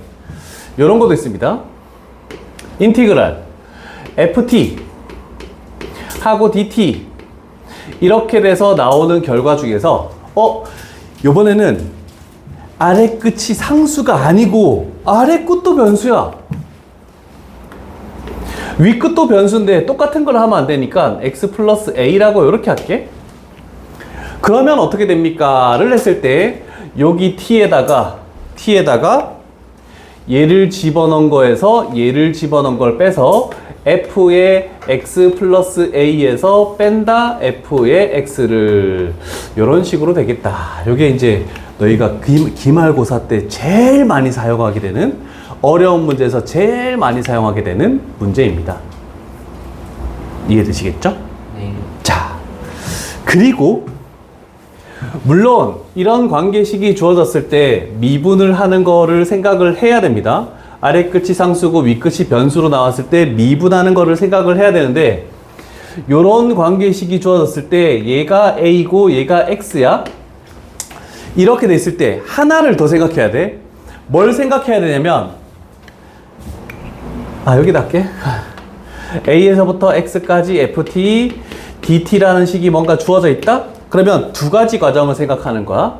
이런 것도 있습니다. 인티그랄 ft 하고 dt 이렇게 돼서 나오는 결과 중에서 요번에는 아래 끝이 상수가 아니고 아래 끝도 변수야. 위 끝도 변수인데 똑같은 걸 하면 안 되니까 x 플러스 a라고 이렇게 할게. 그러면 어떻게 됩니까? 를 했을 때 여기 t에다가 얘를 집어넣은 거에서 얘를 집어넣은 걸 빼서 f의 x 플러스 a에서 뺀다 f의 x를 이런 식으로 되겠다. 이게 이제 너희가 기말고사 때 제일 많이 사용하게 되는 어려운 문제에서 제일 많이 사용하게 되는 문제입니다. 이해되시겠죠? 네. 자, 그리고 물론 이런 관계식이 주어졌을 때 미분을 하는 거를 생각을 해야 됩니다. 아래 끝이 상수고 위 끝이 변수로 나왔을 때 미분하는 거를 생각을 해야 되는데, 요런 관계식이 주어졌을 때 얘가 a고 얘가 x야. 이렇게 됐을 때 하나를 더 생각해야 돼. 뭘 생각해야 되냐면, 여기다 할게. a에서부터 x까지 ft, dt라는 식이 뭔가 주어져 있다? 그러면 두 가지 과정을 생각하는 거야.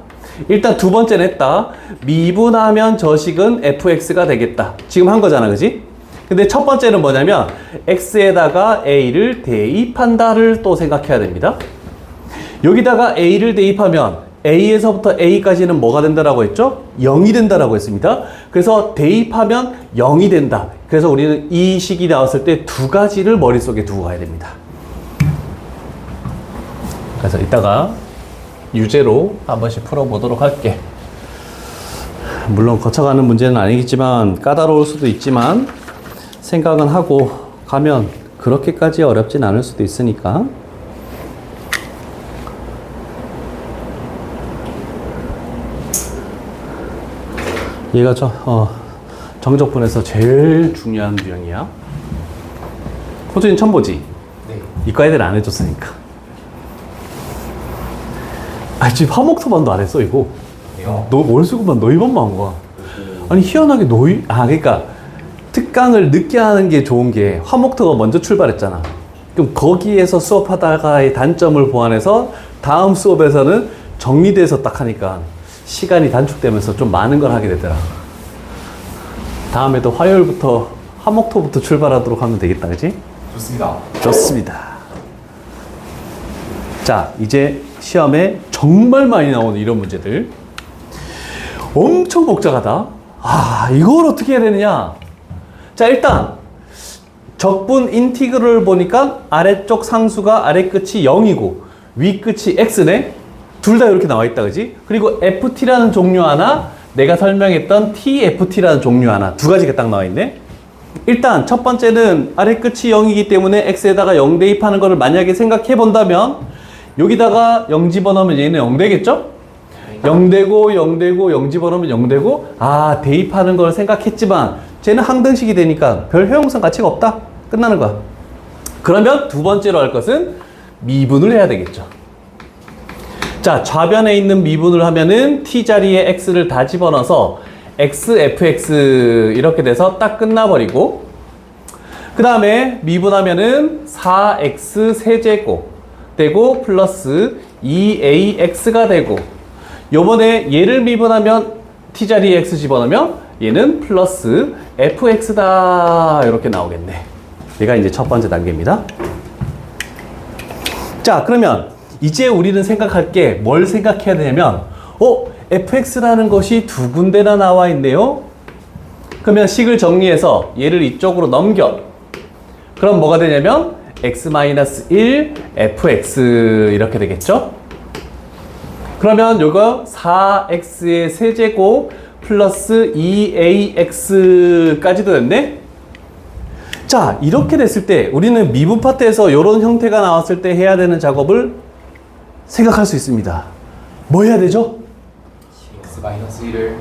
일단 두 번째는 했다. 미분하면 저 식은 fx가 되겠다. 지금 한 거잖아, 그지? 근데 첫 번째는 뭐냐면 x에다가 a를 대입한다를 또 생각해야 됩니다. 여기다가 a를 대입하면 a에서부터 a까지는 뭐가 된다라고 했죠? 0이 된다라고 했습니다. 그래서 대입하면 0이 된다. 그래서 우리는 이 식이 나왔을 때 두 가지를 머릿속에 두고 가야 됩니다. 그래서 이따가 유제로 한 번씩 풀어보도록 할게. 물론 거쳐가는 문제는 아니겠지만 까다로울 수도 있지만 생각은 하고 가면 그렇게까지 어렵진 않을 수도 있으니까. 얘가 정적분에서 제일 중요한 유형이야. 호준이 처음 보지? 네. 이과 애들 안 해줬으니까. 지금 화목토반도 안 했어, 이거. 왜요? 너 월수급만 너희반만 한 거야. 아니, 희한하게 그러니까 특강을 늦게 하는 게 좋은 게 화목토가 먼저 출발했잖아. 그럼 거기에서 수업하다가의 단점을 보완해서 다음 수업에서는 정리돼서 딱 하니까 시간이 단축되면서 좀 많은 걸 하게 되더라. 다음에도 화요일부터 화목토부터 출발하도록 하면 되겠다, 그치? 좋습니다. 좋습니다. 자, 이제 시험에 정말 많이 나오는 이런 문제들. 엄청 복잡하다. 이걸 어떻게 해야 되느냐? 자, 일단 적분 인티그럴을 보니까 아래쪽 상수가 아래 끝이 0이고 위 끝이 x네. 둘 다 이렇게 나와 있다, 그지? 그리고 ft라는 종류 하나, 내가 설명했던 tft라는 종류 하나, 두 가지가 딱 나와 있네. 일단 첫 번째는 아래 끝이 0이기 때문에 x에다가 0 대입하는 거를 만약에 생각해 본다면 여기다가 0 집어넣으면 얘는 0 되겠죠? 0 되고 0 되고 0 집어넣으면 0 되고 아 대입하는 걸 생각했지만 쟤는 항등식이 되니까 별 효용성 가치가 없다. 끝나는 거야. 그러면 두 번째로 할 것은 미분을 해야 되겠죠. 자, 좌변에 있는 미분을 하면은 t자리에 x를 다 집어넣어서 x, fx 이렇게 돼서 딱 끝나버리고 그 다음에 미분하면은 4x 세제곱 되고 플러스 2ax가 되고 요번에 얘를 미분하면 t자리에 x 집어넣으면 얘는 플러스 fx다 이렇게 나오겠네. 얘가 이제 첫 번째 단계입니다. 자, 그러면 이제 우리는 생각할 게 뭘 생각해야 되냐면 fx라는 것이 두 군데나 나와 있네요. 그러면 식을 정리해서 얘를 이쪽으로 넘겨. 그럼 뭐가 되냐면 x-1 fx 이렇게 되겠죠? 그러면 요거 4x의 세제곱 플러스 2ax까지도 됐네? 자, 이렇게 됐을 때 우리는 미분 파트에서 이런 형태가 나왔을 때 해야 되는 작업을 생각할 수 있습니다. 뭐 해야 되죠? x-1을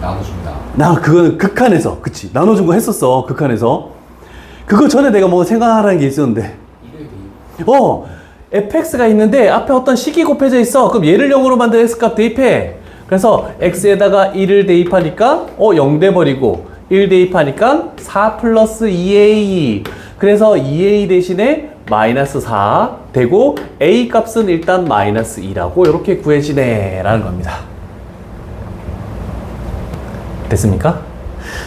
나눠줍니다. 그거는 극한에서, 그치? 나눠준 거 했었어, 극한에서. 그거 전에 내가 뭐 생각하라는 게 있었는데. fx가 있는데 앞에 어떤 식이 곱해져 있어. 그럼 얘를 0으로 만든 x값 대입해. 그래서 x에다가 1을 대입하니까 0 돼버리고 1 대입하니까 4 플러스 2a. 그래서 2a 대신에 마이너스 4 되고 a 값은 일단 마이너스 2라고 이렇게 구해지네 라는 겁니다. 됐습니까?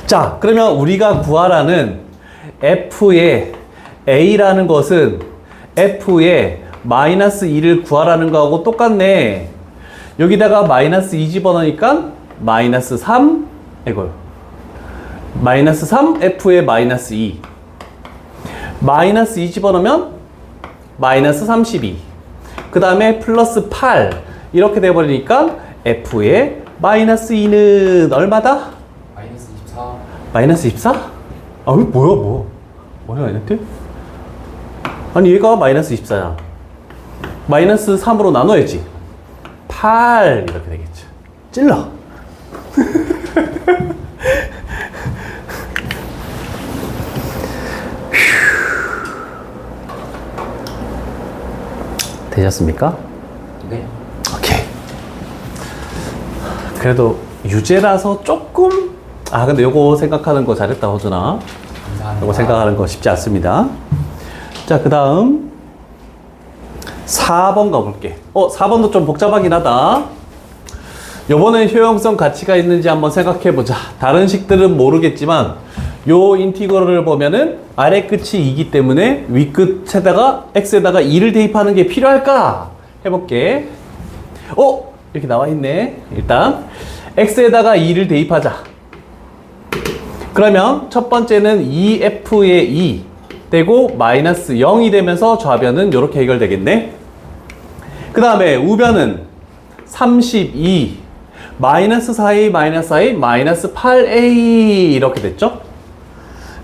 자, 그러면 우리가 구하라는 f의 a라는 것은 f의 마이너스 2를 구하라는 거하고 똑같네. 여기다가 마이너스 2 집어넣으니까 마이너스 3 마이너스 3 f의 마이너스 2 마이너스 2 집어넣으면 마이너스 32 그 다음에 플러스 8 이렇게 돼버리니까 f의 마이너스 2는 얼마다? 마이너스 24. 마이너스 24? 아, 왜 뭐야 아니었대? 아니 얘가 마이너스 24야. 마이너스 3으로 나눠야지. 8 이렇게 되겠죠. 찔러. 되셨습니까? 네. 오케이. 그래도 유제라서 조금 근데 요거 생각하는 거 잘했다 호준아. 감사합니다. 요거 생각하는 거 쉽지 않습니다. 자, 그 다음 4번 가볼게. 4번도 좀 복잡하긴 하다. 요번엔 효용성 가치가 있는지 한번 생각해 보자. 다른 식들은 모르겠지만 요 인티그럴을 보면은 아래 끝이 2기 때문에 위 끝에다가 x에다가 2를 대입하는 게 필요할까? 해볼게. 이렇게 나와 있네. 일단 x에다가 2를 대입하자. 그러면 첫 번째는 2f의 2 되고 마이너스 0이 되면서 좌변은 이렇게 해결되겠네. 그 다음에 우변은 32 마이너스 4a 마이너스 4a 마이너스 8a 이렇게 됐죠.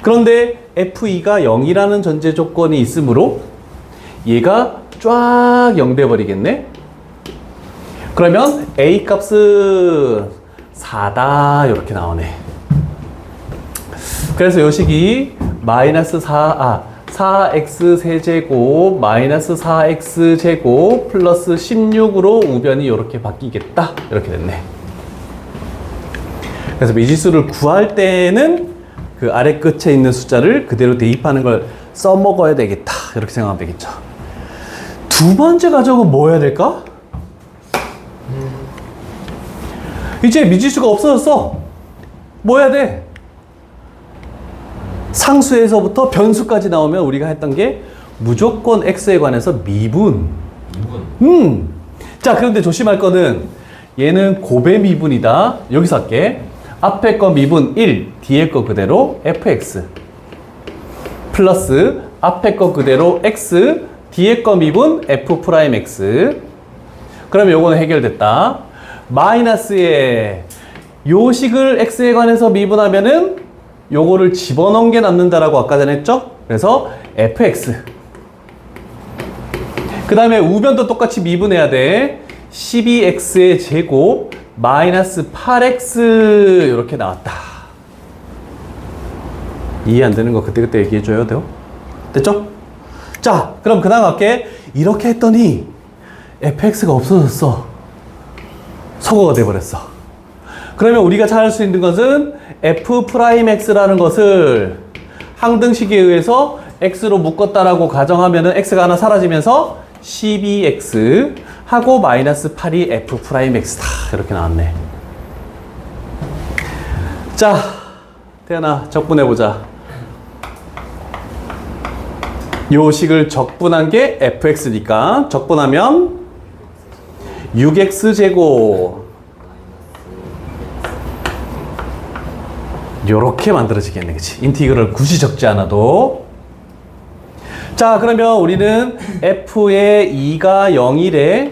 그런데 f2가 0이라는 전제 조건이 있으므로 얘가 쫙 0 돼버리겠네. 그러면 a 값은 4다 이렇게 나오네. 그래서 요 식이 마이너스 4x 세제곱 마이너스 4x 제곱 플러스 16으로 우변이 이렇게 바뀌겠다 이렇게 됐네. 그래서 미지수를 구할 때는 그 아래 끝에 있는 숫자를 그대로 대입하는 걸 써먹어야 되겠다 이렇게 생각하면 되겠죠. 두 번째 과정은 뭐 해야 될까? 이제 미지수가 없어졌어. 뭐 해야 돼? 상수에서부터 변수까지 나오면 우리가 했던 게 무조건 x에 관해서 미분. 자, 그런데 조심할 거는 얘는 곱의 미분이다. 여기서 할게. 앞에 거 미분 1, 뒤에 거 그대로 fx 플러스 앞에 거 그대로 x, 뒤에 거 미분 f'x. 그러면 요거는 해결됐다. 마이너스에 요 식을 x에 관해서 미분하면은 요거를 집어넣은 게 남는다라고 아까 전에 했죠? 그래서 fx. 그 다음에 우변도 똑같이 미분해야 돼. 12x의 제곱 마이너스 8x 이렇게 나왔다. 이해 안 되는 거 그때그때 얘기해줘요. 돼요? 됐죠? 자, 그럼 그 다음 할게. 이렇게 했더니 fx가 없어졌어. 소거가 돼버렸어. 그러면 우리가 찾을 수 있는 것은 f'x라는 것을 항등식에 의해서 x로 묶었다라고 가정하면은 x가 하나 사라지면서 12x 하고 마이너스 8이 f'x다. 이렇게 나왔네. 자, 태연아 적분해보자. 요 식을 적분한 게 fx니까 적분하면 6x제곱 요렇게 만들어지겠네. 그치? 인티그럴 굳이 적지 않아도. 자, 그러면 우리는 f의 2가 0이래.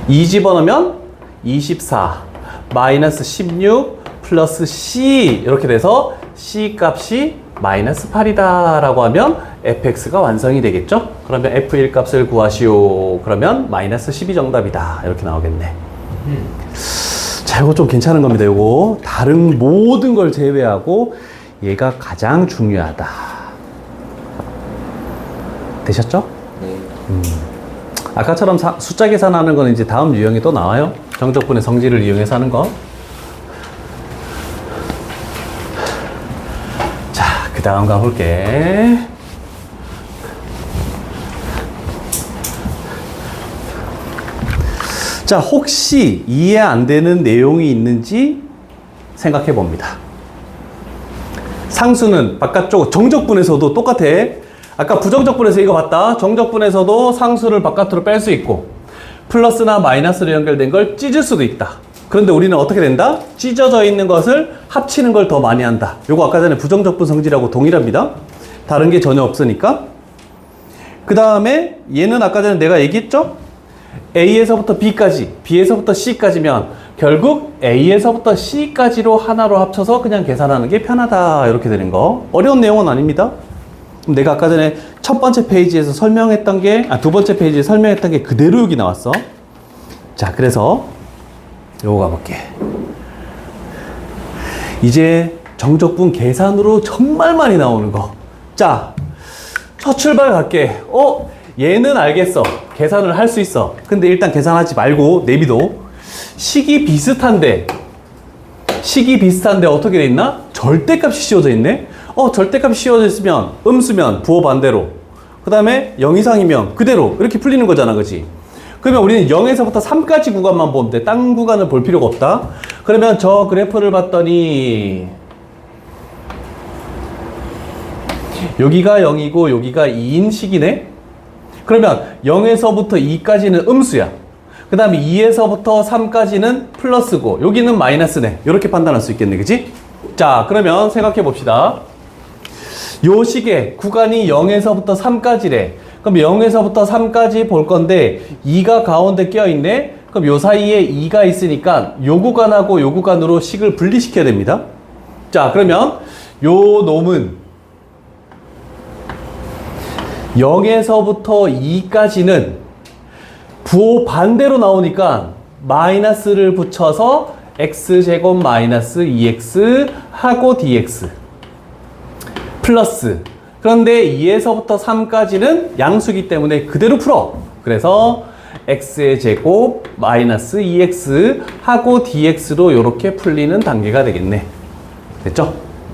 2 집어넣으면 24 마이너스 16 플러스 c 이렇게 돼서 c 값이 마이너스 8이다 라고 하면 fx가 완성이 되겠죠? 그러면 f1 값을 구하시오. 그러면 마이너스 12 정답이다. 이렇게 나오겠네. 자, 이거 좀 괜찮은 겁니다. 이거 다른 모든 걸 제외하고 얘가 가장 중요하다. 되셨죠? 네. 아까처럼 숫자 계산하는 거는 이제 다음 유형이 또 나와요. 정적분의 성질을 이용해서 하는 거. 자, 그 다음 가볼게. 자, 혹시 이해 안 되는 내용이 있는지 생각해 봅니다. 상수는 바깥쪽, 정적분에서도 똑같아. 아까 부정적분에서 이거 봤다. 정적분에서도 상수를 바깥으로 뺄 수 있고 플러스나 마이너스로 연결된 걸 찢을 수도 있다. 그런데 우리는 어떻게 된다? 찢어져 있는 것을 합치는 걸 더 많이 한다. 요거 아까 전에 부정적분 성질하고 동일합니다. 다른 게 전혀 없으니까. 그 다음에 얘는 아까 전에 내가 얘기했죠? A에서부터 B까지, B에서부터 C까지면 결국 A에서부터 C까지로 하나로 합쳐서 그냥 계산하는 게 편하다. 이렇게 되는 거. 어려운 내용은 아닙니다. 내가 아까 전에 첫 번째 페이지에서 설명했던 게, 두 번째 페이지에 설명했던 게 그대로 여기 나왔어. 자, 그래서 요거 가볼게. 이제 정적분 계산으로 정말 많이 나오는 거. 자, 첫 출발 갈게. 얘는 알겠어. 계산을 할 수 있어. 근데 일단 계산하지 말고 내비둬. 식이 비슷한데 어떻게 돼 있나? 절대값이 씌워져 있네. 절대값이 씌워져 있으면 음수면 부호 반대로, 그 다음에 0 이상이면 그대로 이렇게 풀리는 거잖아. 그치? 그러면 우리는 0에서부터 3까지 구간만 보면 돼. 딴 구간을 볼 필요가 없다. 그러면 저 그래프를 봤더니 여기가 0이고 여기가 2인 식이네. 그러면 0에서부터 2까지는 음수야. 그 다음에 2에서부터 3까지는 플러스고 여기는 마이너스네. 이렇게 판단할 수 있겠네. 그치? 자, 그러면 생각해 봅시다. 요 식의 구간이 0에서부터 3까지래. 그럼 0에서부터 3까지 볼 건데 2가 가운데 껴있네. 그럼 요 사이에 2가 있으니까 요 구간하고 요 구간으로 식을 분리시켜야 됩니다. 자, 그러면 요 놈은 0에서부터 2까지는 부호 반대로 나오니까 마이너스를 붙여서 x제곱 마이너스 2x 하고 dx 플러스, 그런데 2에서부터 3까지는 양수기 때문에 그대로 풀어. 그래서 x의 제곱 마이너스 2x 하고 dx로 이렇게 풀리는 단계가 되겠네. 됐죠?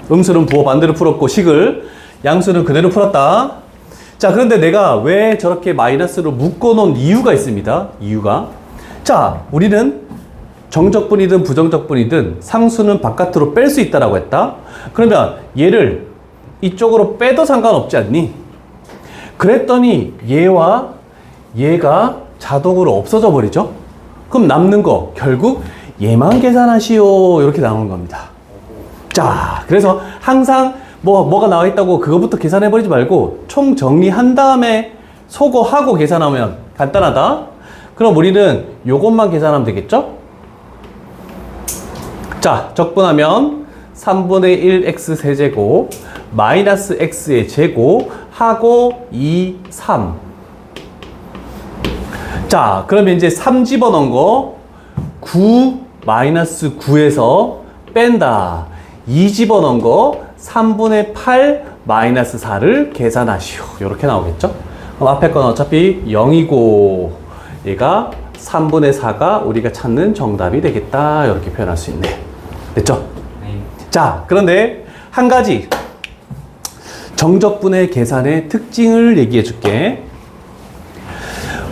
음수는 부호 반대로 풀었고 식을, 양수는 그대로 풀었다. 자, 그런데 내가 왜 저렇게 마이너스로 묶어놓은 이유가 있습니다. 이유가, 자, 우리는 정적분이든 부정적분이든 상수는 바깥으로 뺄 수 있다라고 했다. 그러면 얘를 이쪽으로 빼도 상관없지 않니? 그랬더니 얘와 얘가 자동으로 없어져 버리죠. 그럼 남는 거 결국 얘만 계산하시오. 이렇게 나오는 겁니다. 자, 그래서 항상 뭐가 나와 있다고 그거부터 계산해 버리지 말고 총 정리한 다음에 소거하고 계산하면 간단하다. 그럼 우리는 요것만 계산하면 되겠죠? 자, 적분하면 3분의 1x 세제곱 마이너스 x의 제곱 하고 2, 3. 자, 그러면 이제 3 집어넣은 거 9 마이너스 9에서 뺀다. 2 집어넣은 거 3분의 8 마이너스 4를 계산하시오. 이렇게 나오겠죠? 그럼 앞에 건 어차피 0이고 얘가 3분의 4가 우리가 찾는 정답이 되겠다. 이렇게 표현할 수 있네. 됐죠? 네. 자, 그런데 한 가지 정적분의 계산의 특징을 얘기해 줄게.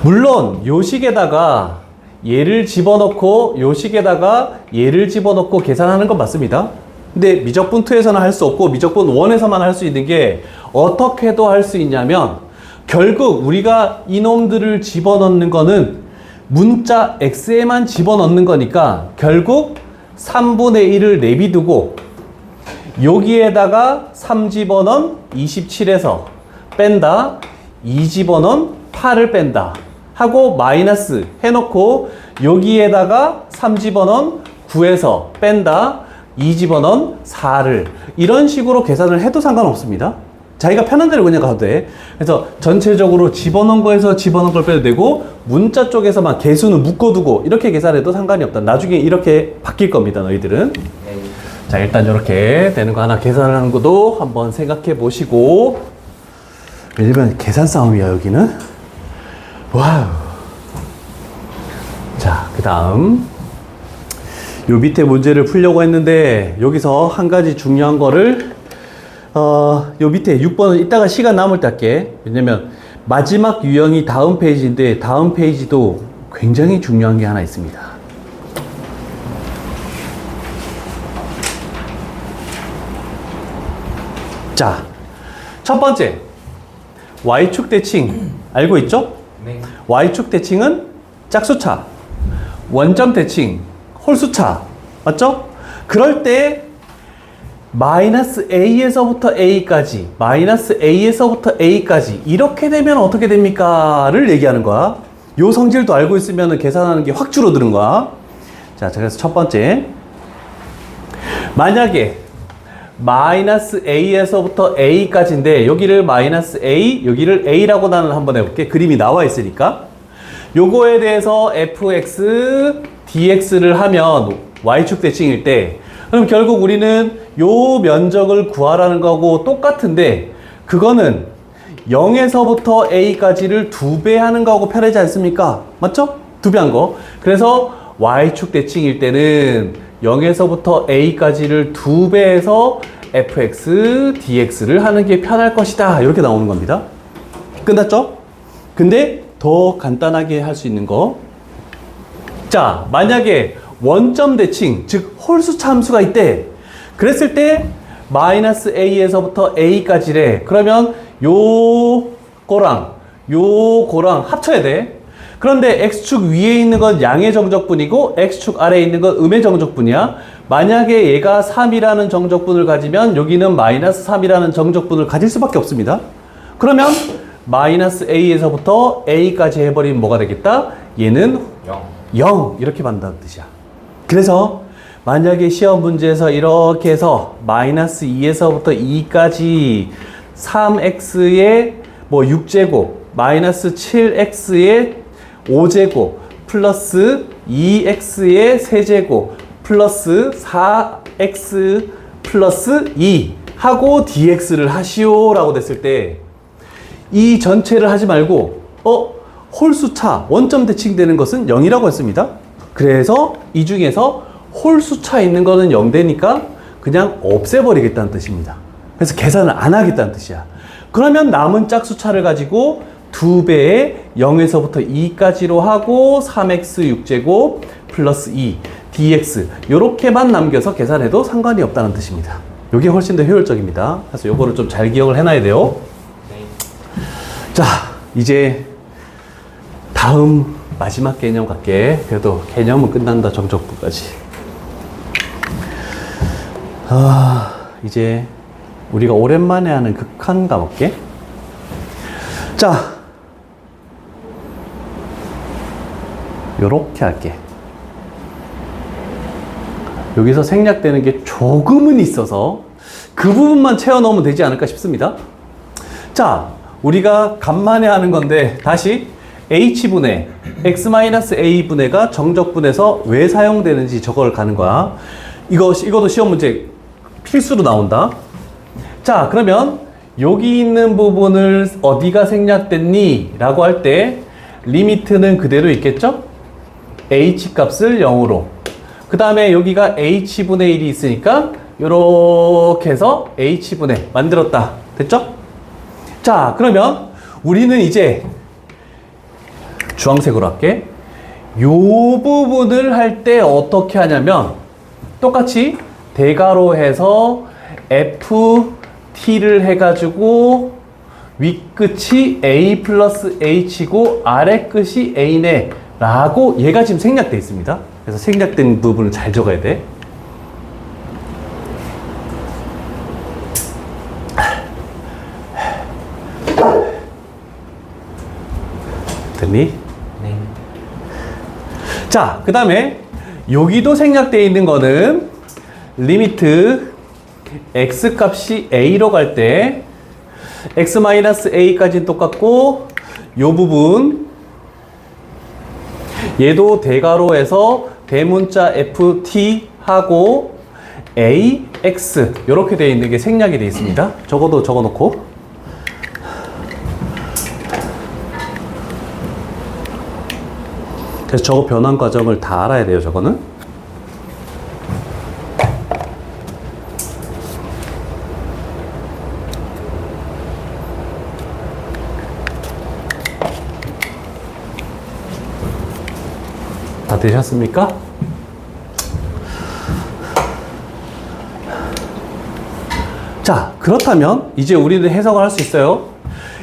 물론 요식에다가 얘를 집어넣고 요식에다가 얘를 집어넣고 계산하는 건 맞습니다. 근데 미적분 2에서는 할 수 없고 미적분 1에서만 할 수 있는 게 어떻게도 할 수 있냐면 결국 우리가 이놈들을 집어넣는 거는 문자 x에만 집어넣는 거니까 결국 3분의 1을 내비두고 여기에다가 3 집어넣은 27에서 뺀다. 2 집어넣은 8을 뺀다. 하고 마이너스 해놓고 여기에다가 3 집어넣은 9에서 뺀다. 2 집어넣은 4를 이런 식으로 계산을 해도 상관없습니다. 자기가 편한 대로 그냥 가도 돼. 그래서 전체적으로 집어넣은 거에서 집어넣은 걸 빼도 되고 문자 쪽에서만 개수는 묶어두고 이렇게 계산해도 상관이 없다. 나중에 이렇게 바뀔 겁니다. 너희들은. 네. 자, 일단 이렇게 되는 거 하나 계산을 하는 것도 한번 생각해 보시고. 왜냐면 계산 싸움이야 여기는. 와우. 자, 그 다음 요 밑에 문제를 풀려고 했는데 여기서 한 가지 중요한 거를 요 밑에 6번은 이따가 시간 남을 때 할게. 왜냐면 마지막 유형이 다음 페이지인데 다음 페이지도 굉장히 중요한 게 하나 있습니다. 자, 첫 번째 Y축 대칭 알고 있죠? 네. Y축 대칭은 짝수차, 원점 대칭 홀수차, 맞죠? 그럴 때 마이너스 A에서부터 A까지, 마이너스 A에서부터 A까지 이렇게 되면 어떻게 됩니까? 를 얘기하는 거야. 요 성질도 알고 있으면 계산하는 게 확 줄어드는 거야. 자, 그래서 첫 번째 만약에 마이너스 A에서부터 A까지인데 여기를 마이너스 A, 여기를 A라고 나는 한번 해볼게. 그림이 나와 있으니까 요거에 대해서 fx, dx를 하면 y축 대칭일 때 그럼 결국 우리는 요 면적을 구하라는 거하고 똑같은데 그거는 0에서부터 a까지를 2배 하는 거하고 편하지 않습니까? 맞죠? 2배 한 거. 그래서 y축 대칭일 때는 0에서부터 a까지를 2배해서 fx, dx를 하는 게 편할 것이다. 이렇게 나오는 겁니다. 끝났죠? 근데 더 간단하게 할 수 있는 거. 자, 만약에 원점 대칭, 즉 홀수차 함수가 있대. 그랬을 때 마이너스 a에서부터 a까지래. 그러면 요거랑 요거랑 합쳐야 돼. 그런데 x축 위에 있는 건 양의 정적분이고 x축 아래에 있는 건 음의 정적분이야. 만약에 얘가 3이라는 정적분을 가지면 여기는 마이너스 3이라는 정적분을 가질 수밖에 없습니다. 그러면 마이너스 a에서부터 a까지 해버리면 뭐가 되겠다? 얘는 0 이렇게 만든다는 뜻이야. 그래서 만약에 시험 문제에서 이렇게 해서 마이너스 2에서부터 2까지 3x의 뭐 6제곱 마이너스 7x의 5제곱 플러스 2x의 세제곱 플러스 4x 플러스 2 하고 dx를 하시오 라고 됐을 때 이 전체를 하지 말고 홀수차 원점 대칭되는 것은 0이라고 했습니다. 그래서 이 중에서 홀수차 있는 거는 0 되니까 그냥 없애버리겠다는 뜻입니다. 그래서 계산을 안 하겠다는 뜻이야. 그러면 남은 짝수차를 가지고 2배의 0에서부터 2까지로 하고 3x 6제곱 플러스 2 dx 요렇게만 남겨서 계산해도 상관이 없다는 뜻입니다. 이게 훨씬 더 효율적입니다. 그래서 요거를 좀 잘 기억을 해놔야 돼요. 네. 자, 이제 다음 마지막 개념 갈게. 그래도 개념은 끝난다. 정적분까지. 이제 우리가 오랜만에 하는 극한 가볼게. 자, 요렇게 할게. 여기서 생략되는 게 조금은 있어서 그 부분만 채워 넣으면 되지 않을까 싶습니다. 자, 우리가 간만에 하는 건데 다시 h분의 x-a분의가 정적분에서 왜 사용되는지 저걸 가는 거야. 이것도 시험 문제 필수로 나온다. 자, 그러면 여기 있는 부분을 어디가 생략됐니? 라고 할 때 리미트는 그대로 있겠죠? h 값을 0으로. 그 다음에 여기가 h분의 1이 있으니까 요렇게 해서 h분의 만들었다. 됐죠? 자, 그러면 우리는 이제 주황색으로 할게. 요 부분을 할 때 어떻게 하냐면 똑같이 대괄호 해서 ft를 해가지고 윗끝이 a 플러스 h고 아래끝이 a네 라고 얘가 지금 생략되어 있습니다. 그래서 생략된 부분을 잘 적어야 돼. 됐니? 네. 자, 그 다음에 여기도 생략되어 있는 거는 리미트 x 값이 a로 갈 때 x-a까지는 똑같고 요 부분 얘도 대괄호에서 대문자 ft 하고 ax 이렇게 되어 있는 게 생략이 되어 있습니다. 적어도 적어놓고 그래서 저거 변환 과정을 다 알아야 돼요. 저거는 다 되셨습니까? 자, 그렇다면 이제 우리는 해석을 할 수 있어요.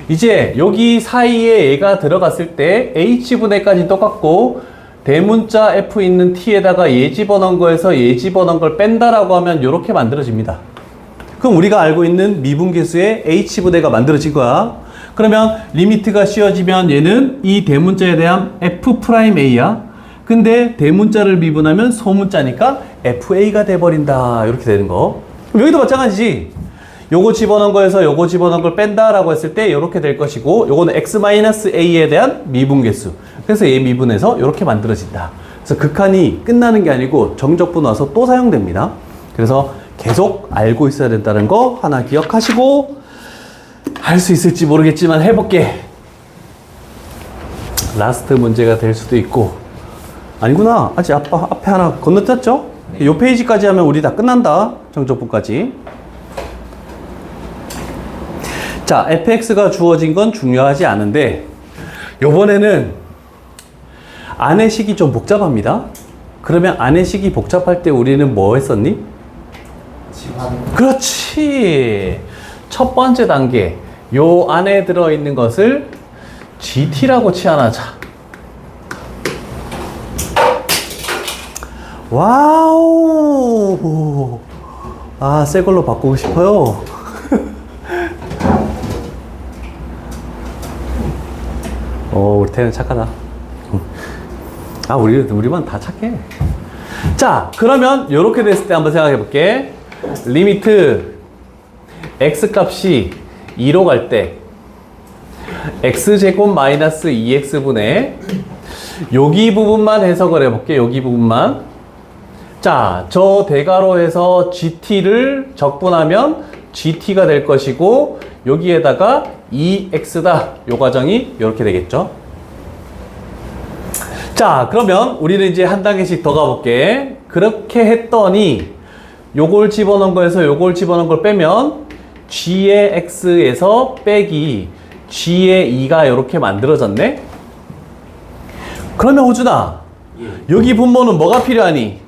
이제 여기 사이에 얘가 들어갔을 때 h분의까지 똑같고 대문자 f 있는 t에다가 얘 집어넣은 거에서 얘 집어넣은 걸 뺀다라고 하면 이렇게 만들어집니다. 그럼 우리가 알고 있는 미분계수의 h분의가 만들어진 거야. 그러면 리미트가 씌워지면 얘는 이 대문자에 대한 f'a야. 근데 대문자를 미분하면 소문자니까 fa가 돼버린다. 이렇게 되는 거. 그럼 여기도 마찬가지지. 요거 집어넣은 거에서 요거 집어넣은 걸 뺀다라고 했을 때 이렇게 될 것이고 요거는 x-a에 대한 미분계수. 그래서 얘 미분해서 이렇게 만들어진다. 그래서 극한이 끝나는 게 아니고 정적분 와서 또 사용됩니다. 그래서 계속 알고 있어야 된다는 거 하나 기억하시고 할 수 있을지 모르겠지만 해볼게. 라스트 문제가 될 수도 있고 아니구나. 아직 앞에 하나 건너뛰었죠? 네. 요 페이지까지 하면 우리 다 끝난다. 정적분까지. 자, fx가 주어진 건 중요하지 않은데 요번에는 안의식이 좀 복잡합니다. 그러면 안의식이 복잡할 때 우리는 뭐 했었니? 지환. 그렇지. 첫 번째 단계 요 안에 들어있는 것을 GT라고 치환하자. 와우. 아, 새 걸로 바꾸고 싶어요. 우리 태는 착하다. 아, 우리만 다 착해. 자, 그러면 이렇게 됐을 때 한번 생각해 볼게. 리미트 x 값이 2로 갈 때 x제곱 마이너스 2x분의 여기 부분만 해석을 해볼게. 여기 부분만. 자, 저 대괄호에서 gt를 적분하면 gt가 될 것이고 여기에다가 2x다. 요 과정이 이렇게 되겠죠. 자, 그러면 우리는 이제 한 단계씩 더 가볼게. 그렇게 했더니 요걸 집어넣은 거에서 요걸 집어넣은 걸 빼면 g의 x에서 빼기 g의 2가 이렇게 만들어졌네. 그러면 호준아, 예. 여기 분모는 뭐가 필요하니?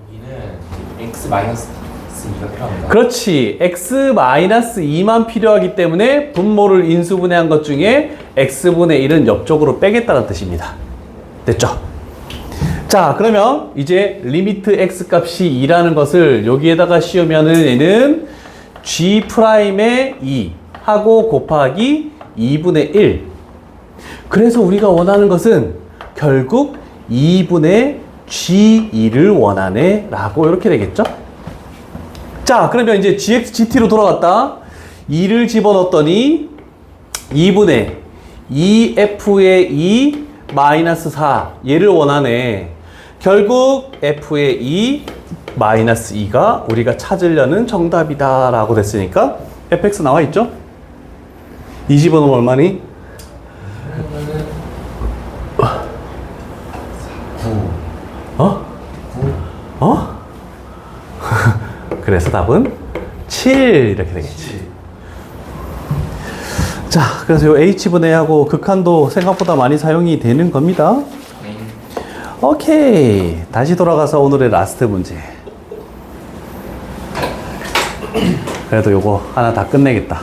여기는 x-2가 필요합니다. 그렇지. x-2만 필요하기 때문에 분모를 인수분해한 것 중에 x분의 1은 옆쪽으로 빼겠다는 뜻입니다. 됐죠? 자, 그러면 이제 리미트 x 값이 2라는 것을 여기에다가 씌우면은 얘는 g'의 2 하고 곱하기 2분의 1. 그래서 우리가 원하는 것은 결국 2분의 G2를 원하네 라고 이렇게 되겠죠. 자, 그러면 이제 GX, GT로 돌아갔다. 2를 집어넣었더니 2분의 2F의 2 마이너스 4 얘를 원하네. 결국 F의 2 마이너스 2가 우리가 찾으려는 정답이다 라고 됐으니까 fx 나와 있죠? 이 집어넣으면 얼마니? 그러면은 9. 어? 어? 그래서 답은 7 이렇게 되겠지. 자, 그래서 요 h분해하고 극한도 생각보다 많이 사용이 되는 겁니다. 네. 오케이. 다시 돌아가서 오늘의 라스트 문제. 그래도 요거 하나 다 끝내겠다.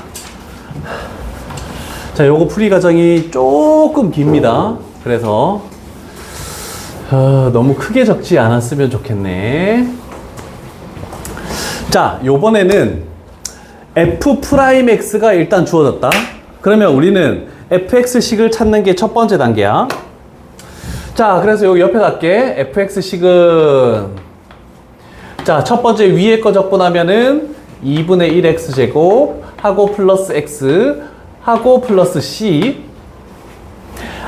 자, 요거 풀이 과정이 조금 깁니다. 그래서 너무 크게 적지 않았으면 좋겠네. 자, 요번에는 f'x가 일단 주어졌다. 그러면 우리는 fx식을 찾는 게 첫 번째 단계야. 자, 그래서 여기 옆에 갈게. fx식은 자, 첫 번째 위에 거 적분하면은 2분의 1x제곱 하고 플러스 x 하고 플러스 c,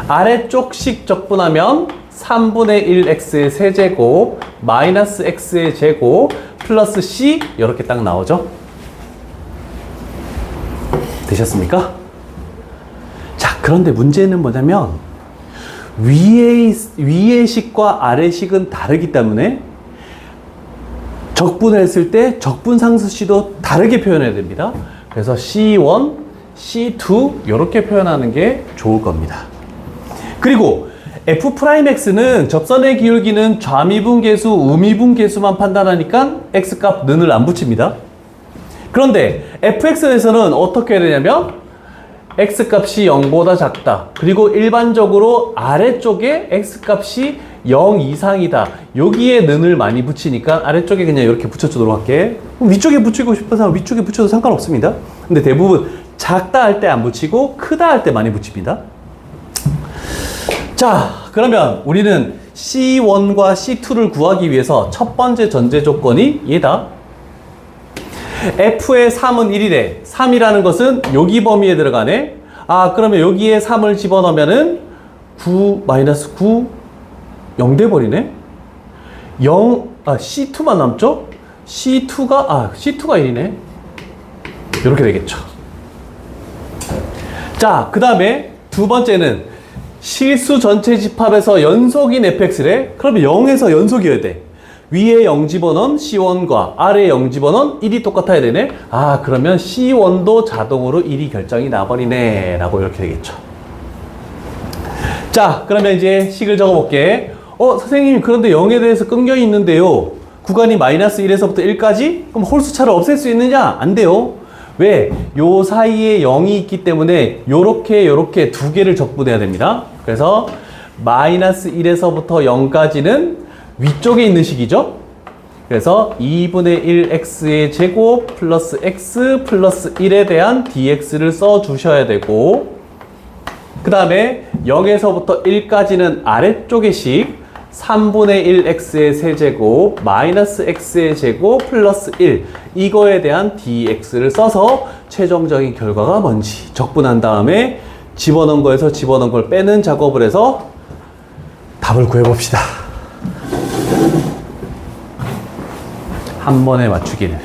아래쪽 식 적분하면 3분의 1x의 세제곱 마이너스 x의 제곱 플러스 c 이렇게 딱 나오죠. 되셨습니까? 자, 그런데 문제는 뭐냐면 위의 식과 아래 식은 다르기 때문에 적분했을 때 적분 상수식도 다르게 표현해야 됩니다. 그래서 C1, C2 이렇게 표현하는 게 좋을 겁니다. 그리고 f'x는 접선의 기울기는 좌미분계수, 우미분계수만 판단하니까 x값 는을 안 붙입니다. 그런데 fx에서는 어떻게 해야 되냐면 x값이 0보다 작다. 그리고 일반적으로 아래쪽에 x값이 0 이상이다. 여기에 는을 많이 붙이니까 아래쪽에 그냥 이렇게 붙여주도록 할게. 위쪽에 붙이고 싶은 사람 위쪽에 붙여도 상관없습니다. 근데 대부분 작다 할 때 안 붙이고 크다 할 때 많이 붙입니다. 자, 그러면 우리는 C1과 C2를 구하기 위해서 첫 번째 전제 조건이 얘다. F의 3은 1이래. 3이라는 것은 여기 범위에 들어가네. 아, 그러면 여기에 3을 집어넣으면은 9, 마이너스 9, 0 돼버리네. C2만 남죠? C2가 1이네. 이렇게 되겠죠. 자, 그 다음에 두 번째는 실수 전체 집합에서 연속인 fx래. 그러면 0에서 연속이어야 돼. 위에 0 집어넣은 C1과 아래에 0 집어넣은 1이 똑같아야 되네. 아, 그러면 C1도 자동으로 1이 결정이 나버리네 라고 이렇게 되겠죠. 자, 그러면 이제 식을 적어볼게. 선생님, 그런데 0에 대해서 끊겨 있는데요, 구간이 마이너스 1에서부터 1까지? 그럼 홀수차를 없앨 수 있느냐? 안 돼요. 왜? 요 사이에 0이 있기 때문에 요렇게 두 개를 적분해야 됩니다. 그래서 마이너스 1에서부터 0까지는 위쪽에 있는 식이죠. 그래서 2분의 1x의 제곱 플러스 x 플러스 1에 대한 dx를 써주셔야 되고, 그 다음에 0에서부터 1까지는 아래쪽의 식 3분의 1x의 세제곱 마이너스 x의 제곱 플러스 1, 이거에 대한 dx를 써서 최종적인 결과가 뭔지 적분한 다음에 집어넣은 거에서 집어넣은 걸 빼는 작업을 해서 답을 구해봅시다. 한 번에 맞추기를.